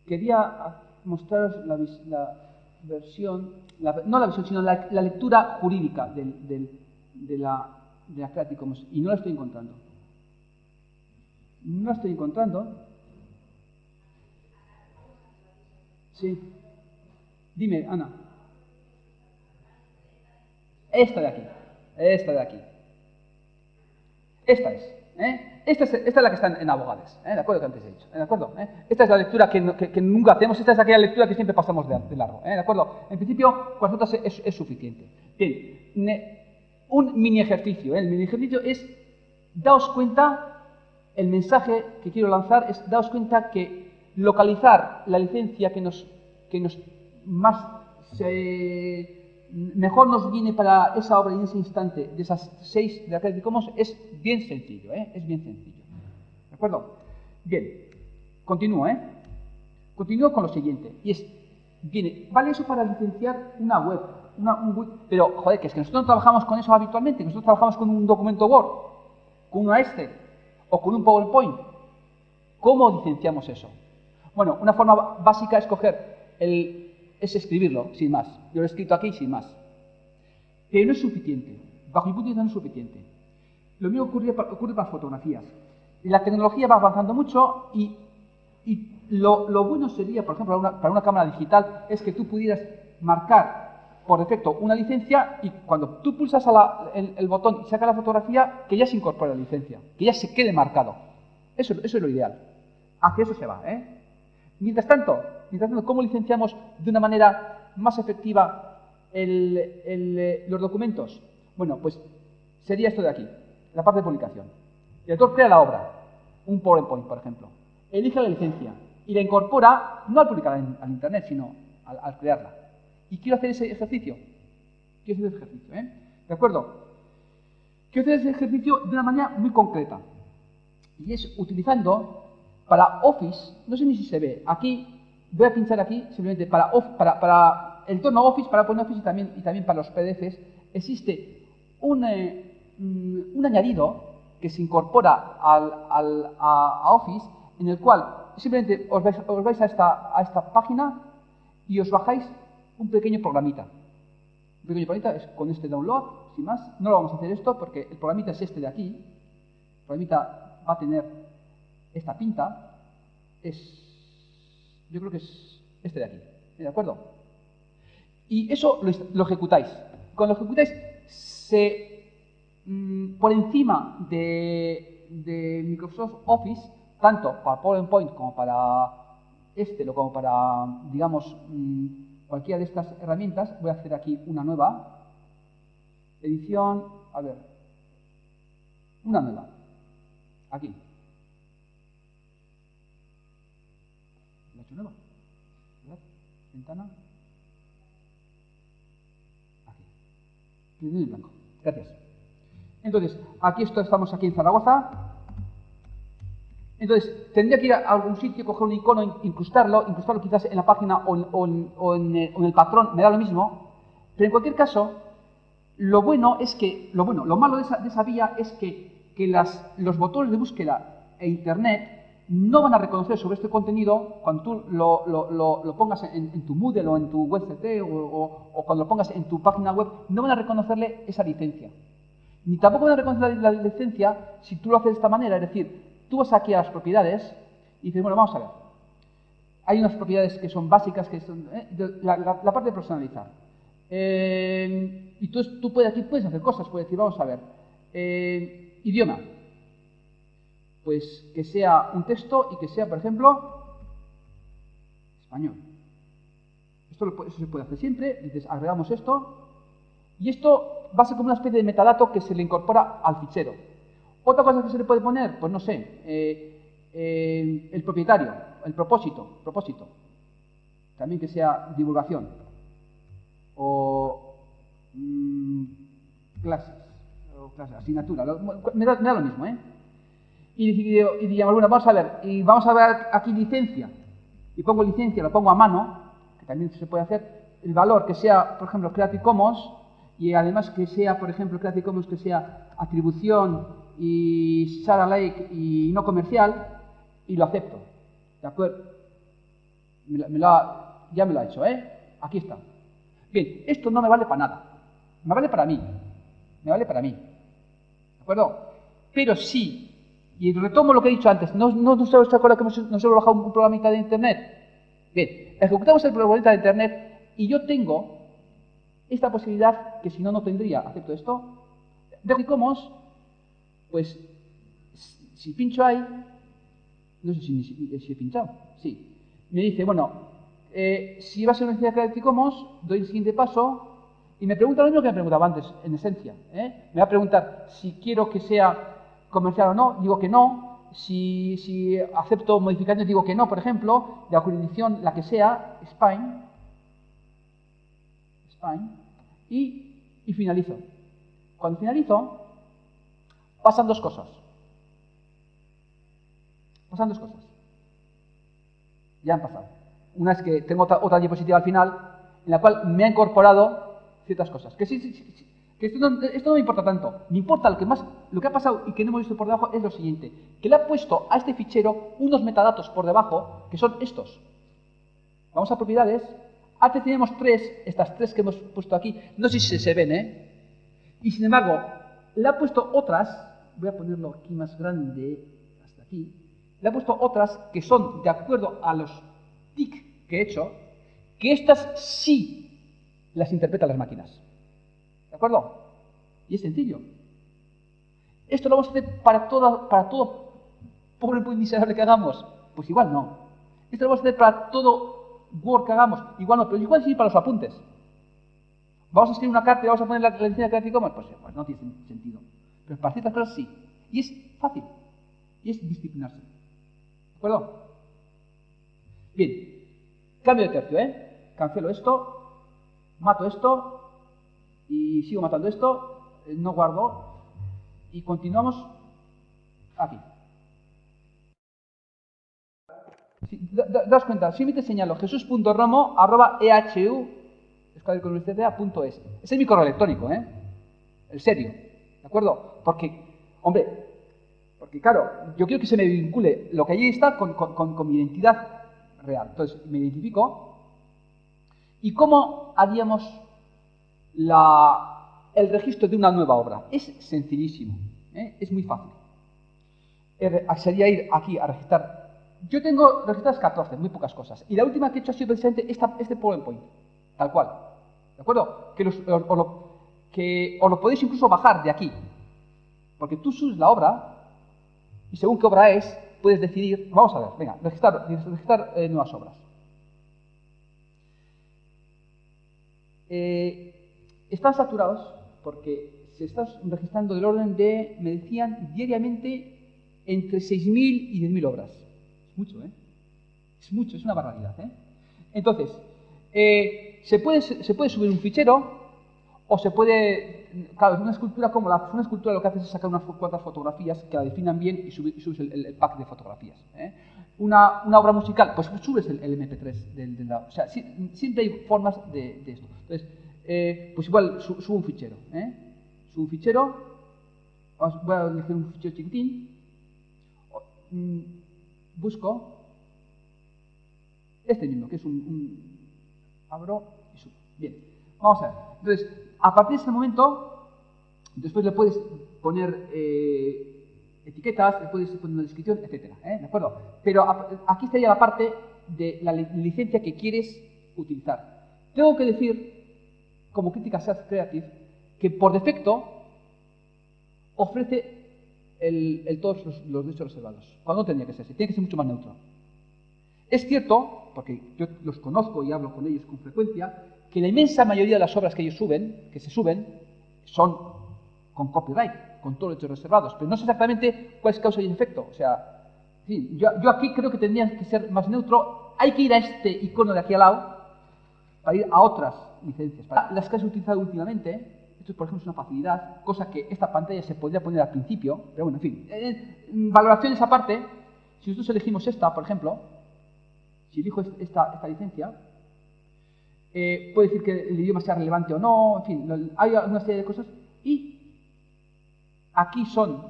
Quería mostraros la versión, no la visión, sino la lectura jurídica de la Creative Commons, y no la estoy encontrando. No la estoy encontrando. Sí. Dime, Ana. Esta de aquí. Esta de aquí. Esta es. Esta es la que está en Abogados, ¿de acuerdo? Que antes he dicho, ¿de acuerdo? Esta es la lectura que nunca hacemos, esta es aquella lectura que siempre pasamos de largo, ¿de acuerdo? En principio, con nosotros es suficiente. Bien, un mini ejercicio, el mini ejercicio es, daos cuenta, el mensaje que quiero lanzar es, daos cuenta que localizar la licencia que nos mejor nos viene para esa obra en ese instante de esas 6 de la Creative Commons es bien sencillo, es bien sencillo. ¿De acuerdo? Bien, continúo, Continúo con lo siguiente, y es, vale eso para licenciar una web, pero, joder, que es que nosotros no trabajamos con eso habitualmente, nosotros trabajamos con un documento Word, con una Excel, o con un PowerPoint. ¿Cómo licenciamos eso? Bueno, una forma básica es escribirlo, sin más. Yo lo he escrito aquí, sin más. Pero no es suficiente. Bajo mi punto de vista no es suficiente. Lo mismo ocurre para las fotografías. La tecnología va avanzando mucho y lo bueno sería, por ejemplo, para una cámara digital, es que tú pudieras marcar por defecto una licencia y cuando tú pulsas el botón y sacas la fotografía, que ya se incorpore la licencia, que ya se quede marcado. Eso es lo ideal. Hacia eso se va, Mientras tanto, ¿cómo licenciamos de una manera más efectiva los documentos? Bueno, pues sería esto de aquí, la parte de publicación. El autor crea la obra, un PowerPoint, por ejemplo. Elige la licencia y la incorpora, no al publicar al Internet, sino al crearla. Y quiero hacer ese ejercicio. ¿De acuerdo? Quiero hacer ese ejercicio de una manera muy concreta. Y es utilizando para Office, no sé ni si se ve, aquí, voy a pinchar aquí, simplemente para el entorno Office, para OpenOffice y también para los PDFs, existe un añadido que se incorpora a Office, en el cual simplemente os vais a esta página y os bajáis un pequeño programita. Un pequeño programita es con este download, sin más. No lo vamos a hacer esto porque el programita es este de aquí. El programita va a tener esta pinta. Yo creo que es este de aquí. ¿De acuerdo? Y eso lo ejecutáis. Cuando lo ejecutáis, por encima de Microsoft Office, tanto para PowerPoint como para como para, digamos, cualquiera de estas herramientas, voy a hacer aquí una nueva edición, a ver, una nueva, aquí. ¿La he hecho nueva? Ventana. Aquí. En blanco. Gracias. Entonces, estamos aquí en Zaragoza. Entonces, tendría que ir a algún sitio, coger un icono, incrustarlo quizás en la página o en el patrón, me da lo mismo. Pero en cualquier caso, lo malo de esa vía es que los motores de búsqueda e Internet no van a reconocer sobre este contenido cuando tú lo pongas en tu Moodle o en tu WebCT o cuando lo pongas en tu página web, no van a reconocerle esa licencia. Ni tampoco van a reconocer la licencia si tú lo haces de esta manera, es decir, tú vas aquí a las propiedades y dices, bueno, vamos a ver. Hay unas propiedades que son básicas, que son la parte de personalizar. Y tú aquí puedes hacer cosas, puedes decir, vamos a ver, idioma. Pues que sea un texto y que sea, por ejemplo, español. Eso se puede hacer siempre. Dices, agregamos esto. Y esto va a ser como una especie de metadato que se le incorpora al fichero. Otra cosa que se le puede poner, pues no sé, el propietario, el propósito. También que sea divulgación. O clases, asignatura. Me da lo mismo, ¿eh? Y digamos, bueno, vamos a ver aquí licencia. Y pongo licencia, lo pongo a mano, que también se puede hacer. El valor que sea, por ejemplo, Creative Commons, y además que sea, por ejemplo, Creative Commons que sea atribución y Share Alike y no comercial, y lo acepto. ¿De acuerdo? Ya me lo ha hecho, ¿eh? Aquí está. Bien, esto no me vale para nada. Me vale para mí. ¿De acuerdo? Pero sí. Y retomo lo que he dicho antes, ¿no se acuerda que nos hemos bajado un programita de Internet? Bien, ejecutamos el programita de Internet y yo tengo esta posibilidad que si no tendría. Acepto esto. De Commons, pues, si pincho ahí, no sé si he pinchado, sí. Me dice, bueno, si va a ser una licencia Creative Commons, doy el siguiente paso y me pregunta lo mismo que me preguntaba antes, en esencia. Me va a preguntar si quiero que sea comercial o no, digo que no. Si acepto modificaciones, digo que no, por ejemplo, de la jurisdicción, la que sea, Spain, y finalizo. Cuando finalizo, pasan dos cosas. Ya han pasado. Una es que tengo otra diapositiva al final, en la cual me ha incorporado ciertas cosas. Que esto no me importa tanto. Me importa lo que ha pasado y que no hemos visto por debajo es lo siguiente. Que le ha puesto a este fichero unos metadatos por debajo, que son estos. Vamos a propiedades. Antes teníamos estas tres que hemos puesto aquí. No sé si se ven, ¿eh? Y sin embargo, le ha puesto otras. Voy a ponerlo aquí más grande, hasta aquí. Le ha puesto otras que son de acuerdo a los TIC que he hecho, que estas sí las interpretan las máquinas. ¿De acuerdo? Y es sencillo. ¿Esto lo vamos a hacer para todo pobre y miserable que hagamos? Pues igual no. ¿Esto lo vamos a hacer para todo Word que hagamos? Igual no, pero igual sí para los apuntes. ¿Vamos a escribir una carta y vamos a poner la licencia de Creative Commons? Pues no tiene sentido. Pero para ciertas cosas sí. Y es fácil. Y es disciplinarse. ¿De acuerdo? Bien. Cambio de tercio, ¿eh? Cancelo esto. Mato esto. Y sigo matando esto, no guardo, y continuamos aquí. Sí, daos cuenta, si me te señalo jesus.romo@ehu.es. Ese es mi correo electrónico, el serio, ¿de acuerdo? Porque, hombre, Porque claro, yo quiero que se me vincule lo que allí está con mi identidad real. Entonces, me identifico. ¿Y cómo haríamos el registro de una nueva obra? Es sencillísimo, es muy fácil. Sería ir aquí a registrar. Yo tengo registradas 14, muy pocas cosas. Y la última que he hecho ha sido precisamente este PowerPoint, tal cual. ¿De acuerdo? Que os lo podéis incluso bajar de aquí. Porque tú subes la obra y según qué obra es, puedes decidir, vamos a ver, venga, registrar nuevas obras. Están saturados porque se está registrando del orden de, me decían, diariamente entre 6.000 y 10.000 obras. Es mucho, ¿eh? Es mucho, es una barbaridad, ¿eh? Entonces, se puede subir un fichero o se puede, claro, una escultura una escultura lo que hace es sacar unas cuantas fotografías que la definan bien y subes el pack de fotografías. Una obra musical, pues subes el MP3 o sea, siempre hay formas de esto. Entonces, pues igual subo un fichero. Subo un fichero, voy a elegir un fichero chiquitín, busco este mismo, que es abro y subo. Bien, vamos a ver. Entonces, a partir de ese momento, después le puedes poner etiquetas, le puedes poner una descripción, etcétera, ¿de acuerdo? Pero aquí estaría la parte de la licencia que quieres utilizar. Tengo que decir, como crítica SaaS Creative, que por defecto ofrece todos los derechos reservados, cuando no tendría que ser así, tiene que ser mucho más neutro. Es cierto, porque yo los conozco y hablo con ellos con frecuencia, que la inmensa mayoría de las obras que se suben, son con copyright, con todos los derechos reservados, pero no sé exactamente cuál es causa y efecto. O sea, en fin, yo aquí creo que tendría que ser más neutro. Hay que ir a este icono de aquí al lado para ir a otras licencias. Para las que has utilizado últimamente, esto por ejemplo es una facilidad, cosa que esta pantalla se podría poner al principio, pero bueno, en fin, valoraciones aparte. Si nosotros elegimos esta, por ejemplo, si elijo esta licencia, puede decir que el idioma sea relevante o no, en fin, hay una serie de cosas. Y aquí son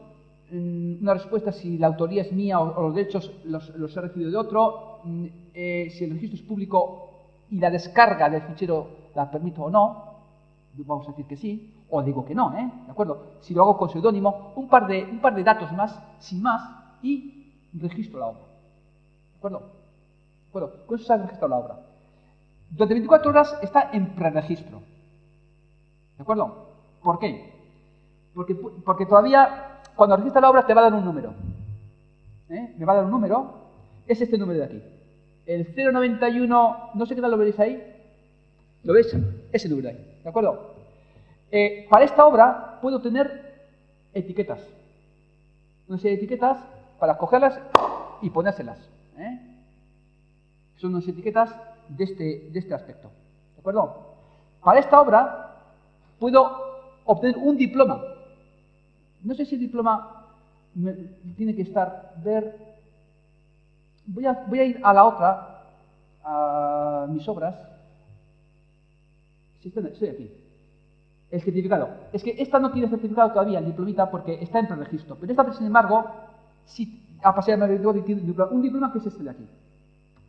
una respuesta si la autoría es mía o los derechos los he recibido de otro, si el registro es público y la descarga del fichero la permito o no, vamos a decir que sí, o digo que no, ¿de acuerdo? Si lo hago con seudónimo, un par de datos más, sin más, y registro la obra, ¿de acuerdo? Bueno, con eso se ha registrado la obra. Durante 24 horas está en preregistro. ¿De acuerdo? ¿Por qué? Porque todavía, cuando registra la obra, te va a dar un número. Me va a dar un número. Es este número de aquí. El 091, no sé qué tal lo veréis ahí. ¿Lo veis? Ese número de ahí. ¿De acuerdo? Para esta obra puedo tener etiquetas. Una serie de etiquetas para cogerlas y ponérselas. Son unas etiquetas de este aspecto. ¿De acuerdo? Para esta obra puedo obtener un diploma. No sé si el diploma tiene que estar, voy a ir a la otra, a mis obras. Sí, estoy aquí. El certificado. Es que esta no tiene certificado todavía, el diplomita, porque está en preregistro. Pero esta, sin embargo, sí ha pasado un diploma que es este de aquí.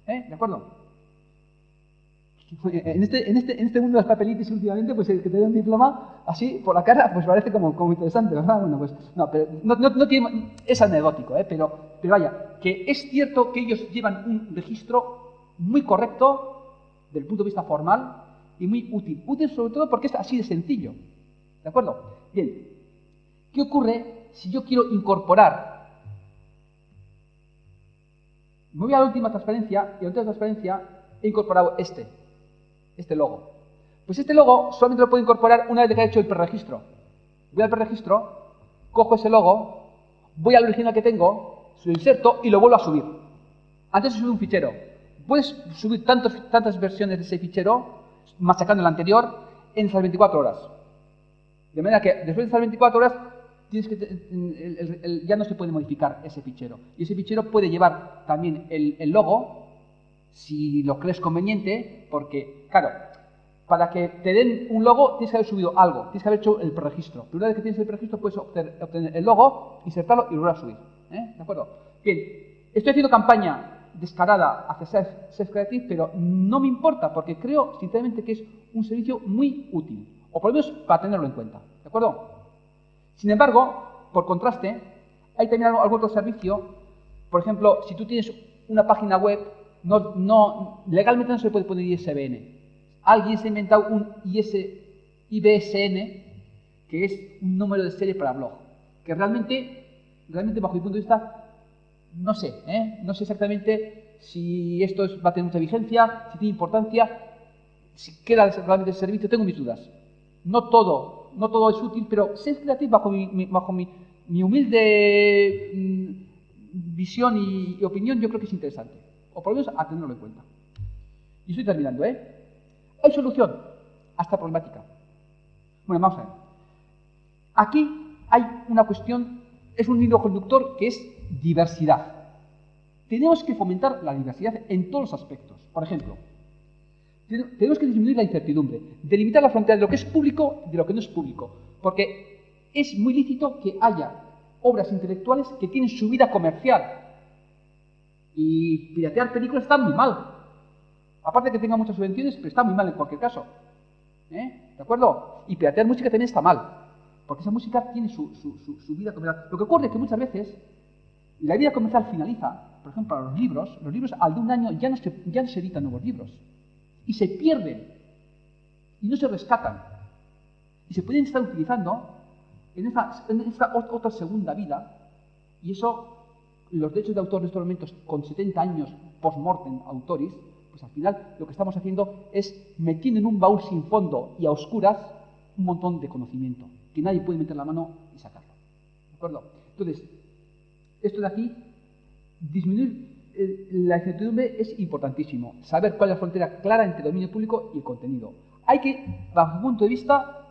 ¿De acuerdo? En este mundo de las papelitis últimamente, pues el que te dé un diploma así por la cara, pues parece como interesante, ¿verdad? Bueno, pues no, pero no tiene, es anecdótico, pero vaya, que es cierto que ellos llevan un registro muy correcto desde el punto de vista formal y muy útil. Útil sobre todo porque es así de sencillo, ¿de acuerdo? Bien, ¿qué ocurre si yo quiero incorporar? Me voy a la última transparencia y en la última transparencia he incorporado este logo. Pues este logo solamente lo puedo incorporar una vez que haya hecho el preregistro. Voy al preregistro, cojo ese logo, voy al original que tengo, lo inserto y lo vuelvo a subir. Antes de subir un fichero. Puedes subir tantas versiones de ese fichero, machacando el anterior, en esas 24 horas. De manera que después de esas 24 horas ya no se puede modificar ese fichero. Y ese fichero puede llevar también el logo, si lo crees conveniente, porque, claro, para que te den un logo tienes que haber subido algo, tienes que haber hecho el preregistro. Pero una vez que tienes el preregistro puedes obtener el logo, insertarlo y volver a subir. ¿De acuerdo? Bien, estoy haciendo campaña descarada hacia Self Creative, pero no me importa, porque creo, sinceramente, que es un servicio muy útil, o por lo menos para tenerlo en cuenta, ¿de acuerdo? Sin embargo, por contraste, hay también algún otro servicio. Por ejemplo, si tú tienes una página web, legalmente no se puede poner ISBN. Alguien se ha inventado un IBSN, que es un número de serie para blog, que realmente bajo mi punto de vista, no sé exactamente si esto va a tener mucha vigencia, si tiene importancia, si queda realmente el servicio, tengo mis dudas. No todo es útil, pero Self Creative, bajo mi humilde visión y opinión, yo creo que es interesante, o por lo menos a tenerlo en cuenta. Y estoy terminando, ¿Hay solución a esta problemática? Bueno, vamos a ver. Aquí hay una cuestión, es un hilo conductor que es diversidad. Tenemos que fomentar la diversidad en todos los aspectos. Por ejemplo, tenemos que disminuir la incertidumbre, delimitar la frontera de lo que es público y de lo que no es público, porque es muy lícito que haya obras intelectuales que tienen su vida comercial, y piratear películas está muy mal. Aparte de que tenga muchas subvenciones, pero está muy mal en cualquier caso. ¿De acuerdo? Y piratear música también está mal, porque esa música tiene su vida comercial. Lo que ocurre es que muchas veces la vida comercial finaliza. Por ejemplo, para los libros al de un año ya no se editan nuevos libros, y se pierden, y no se rescatan, y se pueden estar utilizando en esta otra segunda vida, y eso, los derechos de autor en estos momentos, con 70 años post-mortem autoris, pues al final lo que estamos haciendo es metiendo en un baúl sin fondo y a oscuras un montón de conocimiento, que nadie puede meter la mano y sacarlo. ¿De acuerdo? Entonces, esto de aquí, disminuir la incertidumbre es importantísimo. Saber cuál es la frontera clara entre el dominio público y el contenido. Hay que, bajo mi punto de vista,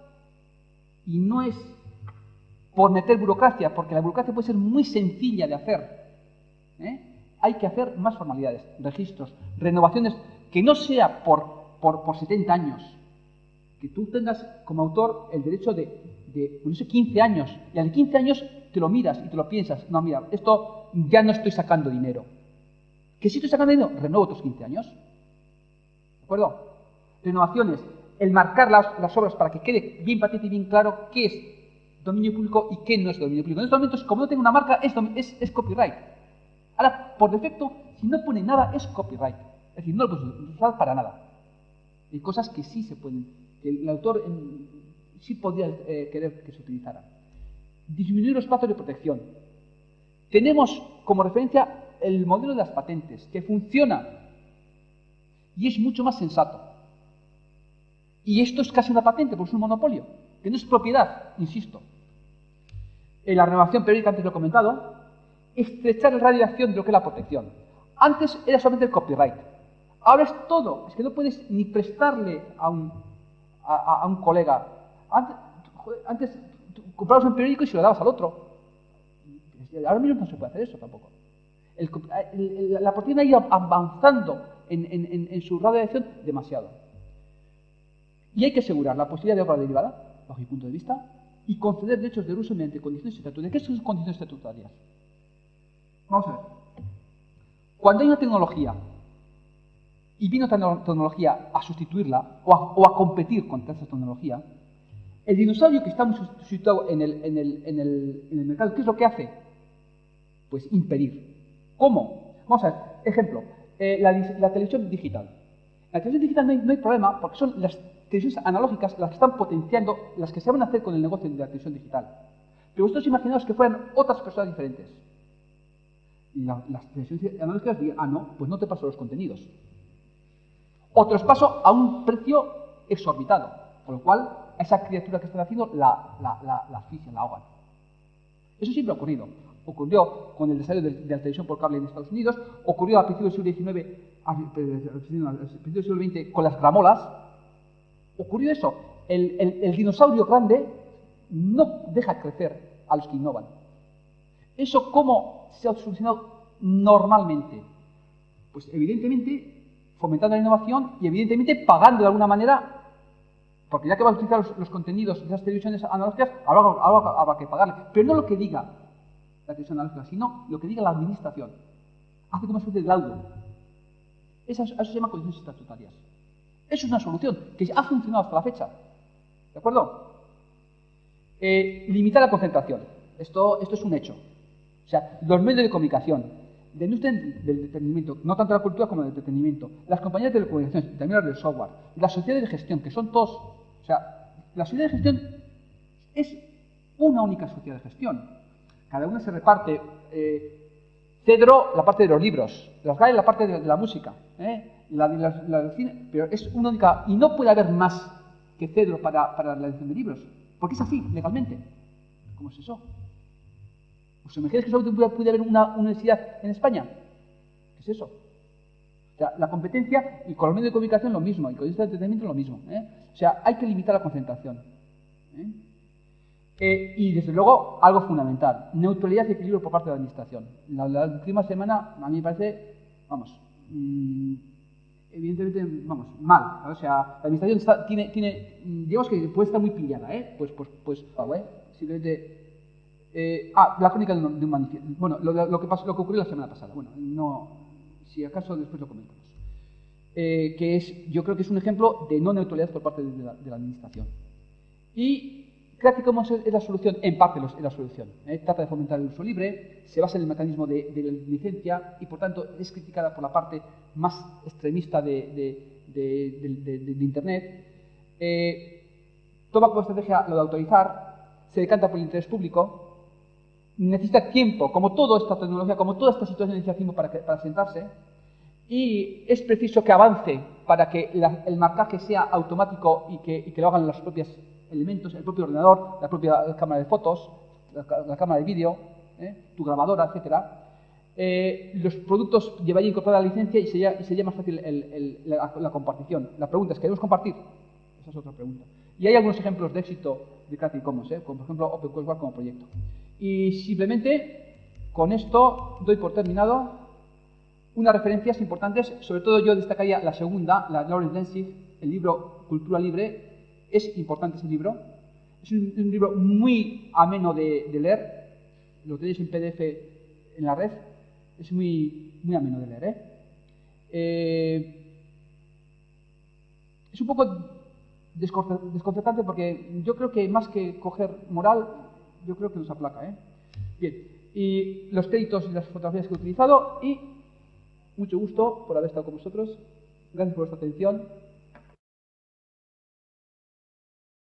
y no es por meter burocracia, porque la burocracia puede ser muy sencilla de hacer, hay que hacer más formalidades, registros, renovaciones, que no sea por 70 años, que tú tengas como autor el derecho de no sé, 15 años, y a los 15 años te lo miras y te lo piensas, no, mira, esto ya no estoy sacando dinero. ¿Que si estoy sacando dinero? Renuevo otros 15 años. ¿De acuerdo? Renovaciones, el marcar las obras para que quede bien patente y bien claro qué es dominio público y qué no es dominio público. En estos momentos, como no tengo una marca, es copyright. Ahora, por defecto, si no pone nada, es copyright. Es decir, no lo puedes usar para nada. Hay cosas que sí se pueden, que el autor sí podría querer que se utilizaran. Disminuir los plazos de protección. Tenemos como referencia el modelo de las patentes, que funciona y es mucho más sensato. Y esto es casi una patente, porque es un monopolio, que no es propiedad, insisto. En la renovación periódica, antes lo he comentado, estrechar el radio de acción de lo que es la protección. Antes era solamente el copyright. Ahora es todo. Es que no puedes ni prestarle a un colega. Antes comprabas un periódico y se lo dabas al otro. Ahora mismo no se puede hacer eso tampoco. La protección ha ido avanzando en su radio de acción demasiado. Y hay que asegurar la posibilidad de obra derivada, bajo mi punto de vista, y conceder derechos de uso mediante condiciones estatutarias. ¿Qué son condiciones estatutarias? Vamos a ver. Cuando hay una tecnología y viene otra tecnología a sustituirla o a competir contra esa tecnología, el dinosaurio que está situado en el mercado, ¿qué es lo que hace? Pues impedir. ¿Cómo? Vamos a ver. Ejemplo, la televisión digital. En la televisión digital no hay problema porque son las televisiones analógicas las que están potenciando, las que se van a hacer con el negocio de la televisión digital. Pero vosotros imaginaos que fueran otras personas diferentes. Y las televisiones analógicas digan, no, pues no te paso los contenidos. O te los paso a un precio exorbitado, con lo cual a esa criatura que están haciendo la asfixian, la ahogan. Eso siempre ha ocurrido. Ocurrió con el desarrollo de la televisión por cable en Estados Unidos, ocurrió a principios del siglo XIX, a principios del siglo XX con las gramolas. Ocurrió eso. El dinosaurio grande no deja crecer a los que innovan. ¿Eso cómo se ha solucionado normalmente? Pues evidentemente fomentando la innovación y evidentemente pagando de alguna manera, porque ya que vas a utilizar los contenidos de esas televisiones analógicas, habrá que pagarle, pero no lo que diga la televisión analógica, sino lo que diga la administración. Hace como una especie de laudo. Eso se llama condiciones estatutarias. Eso es una solución que ha funcionado hasta la fecha. ¿De acuerdo? Limitar la concentración. Esto es un hecho. O sea, los medios de comunicación, del entretenimiento, no tanto la cultura como el entretenimiento, las compañías de telecomunicaciones, y también las del software, las sociedades de gestión, que son todos... O sea, la sociedad de gestión es una única sociedad de gestión. Cada una se reparte... Cedro, la parte de los libros, las GAE, la parte de la música, la del cine, pero es una única, y no puede haber más que Cedro para la edición de libros, porque es así, legalmente. ¿Cómo es eso? ¿Os imagináis que solo puede haber una universidad en España? ¿Qué es eso? O sea, la competencia, y con los medios de comunicación lo mismo, y con el entretenimiento lo mismo. O sea, hay que limitar la concentración. Y desde luego, algo fundamental, neutralidad y equilibrio por parte de la administración. La última semana, a mí me parece, vamos, evidentemente, vamos, mal. O sea, la administración tiene digamos que puede estar muy pillada, simplemente... la crónica de un manifiesto. Bueno, lo que ocurrió la semana pasada. Bueno, no, si acaso después lo comentamos. Yo creo que es un ejemplo de no neutralidad por parte de la administración. Y Creative Commons es la solución, en parte es la solución. Trata de fomentar el uso libre, se basa en el mecanismo de la licencia y por tanto es criticada por la parte más extremista de Internet. Toma como estrategia lo de autorizar, se decanta por el interés público, necesita tiempo, como toda esta tecnología, como toda esta situación necesita tiempo para sentarse, y es preciso que avance para que el marcaje sea automático y que lo hagan los propios elementos, el propio ordenador, la propia cámara de fotos, la cámara de vídeo, tu grabadora, etc. Los productos llevarían incorporada la licencia y sería más fácil la compartición. La pregunta es, ¿queremos compartir? Esa es otra pregunta. Y hay algunos ejemplos de éxito de Creative Commons, como por ejemplo OpenCourseware como proyecto. Y simplemente, con esto doy por terminado unas referencias importantes, sobre todo yo destacaría la segunda, la Lawrence Densif, el libro Cultura Libre. Es importante ese libro, es un libro muy ameno de leer, lo tenéis en PDF en la red, es muy ameno de leer. Es un poco desconcertante porque yo creo que más que coger moral, yo creo que nos aplaca. Bien, y los créditos y las fotografías que he utilizado, y mucho gusto por haber estado con vosotros, gracias por vuestra atención.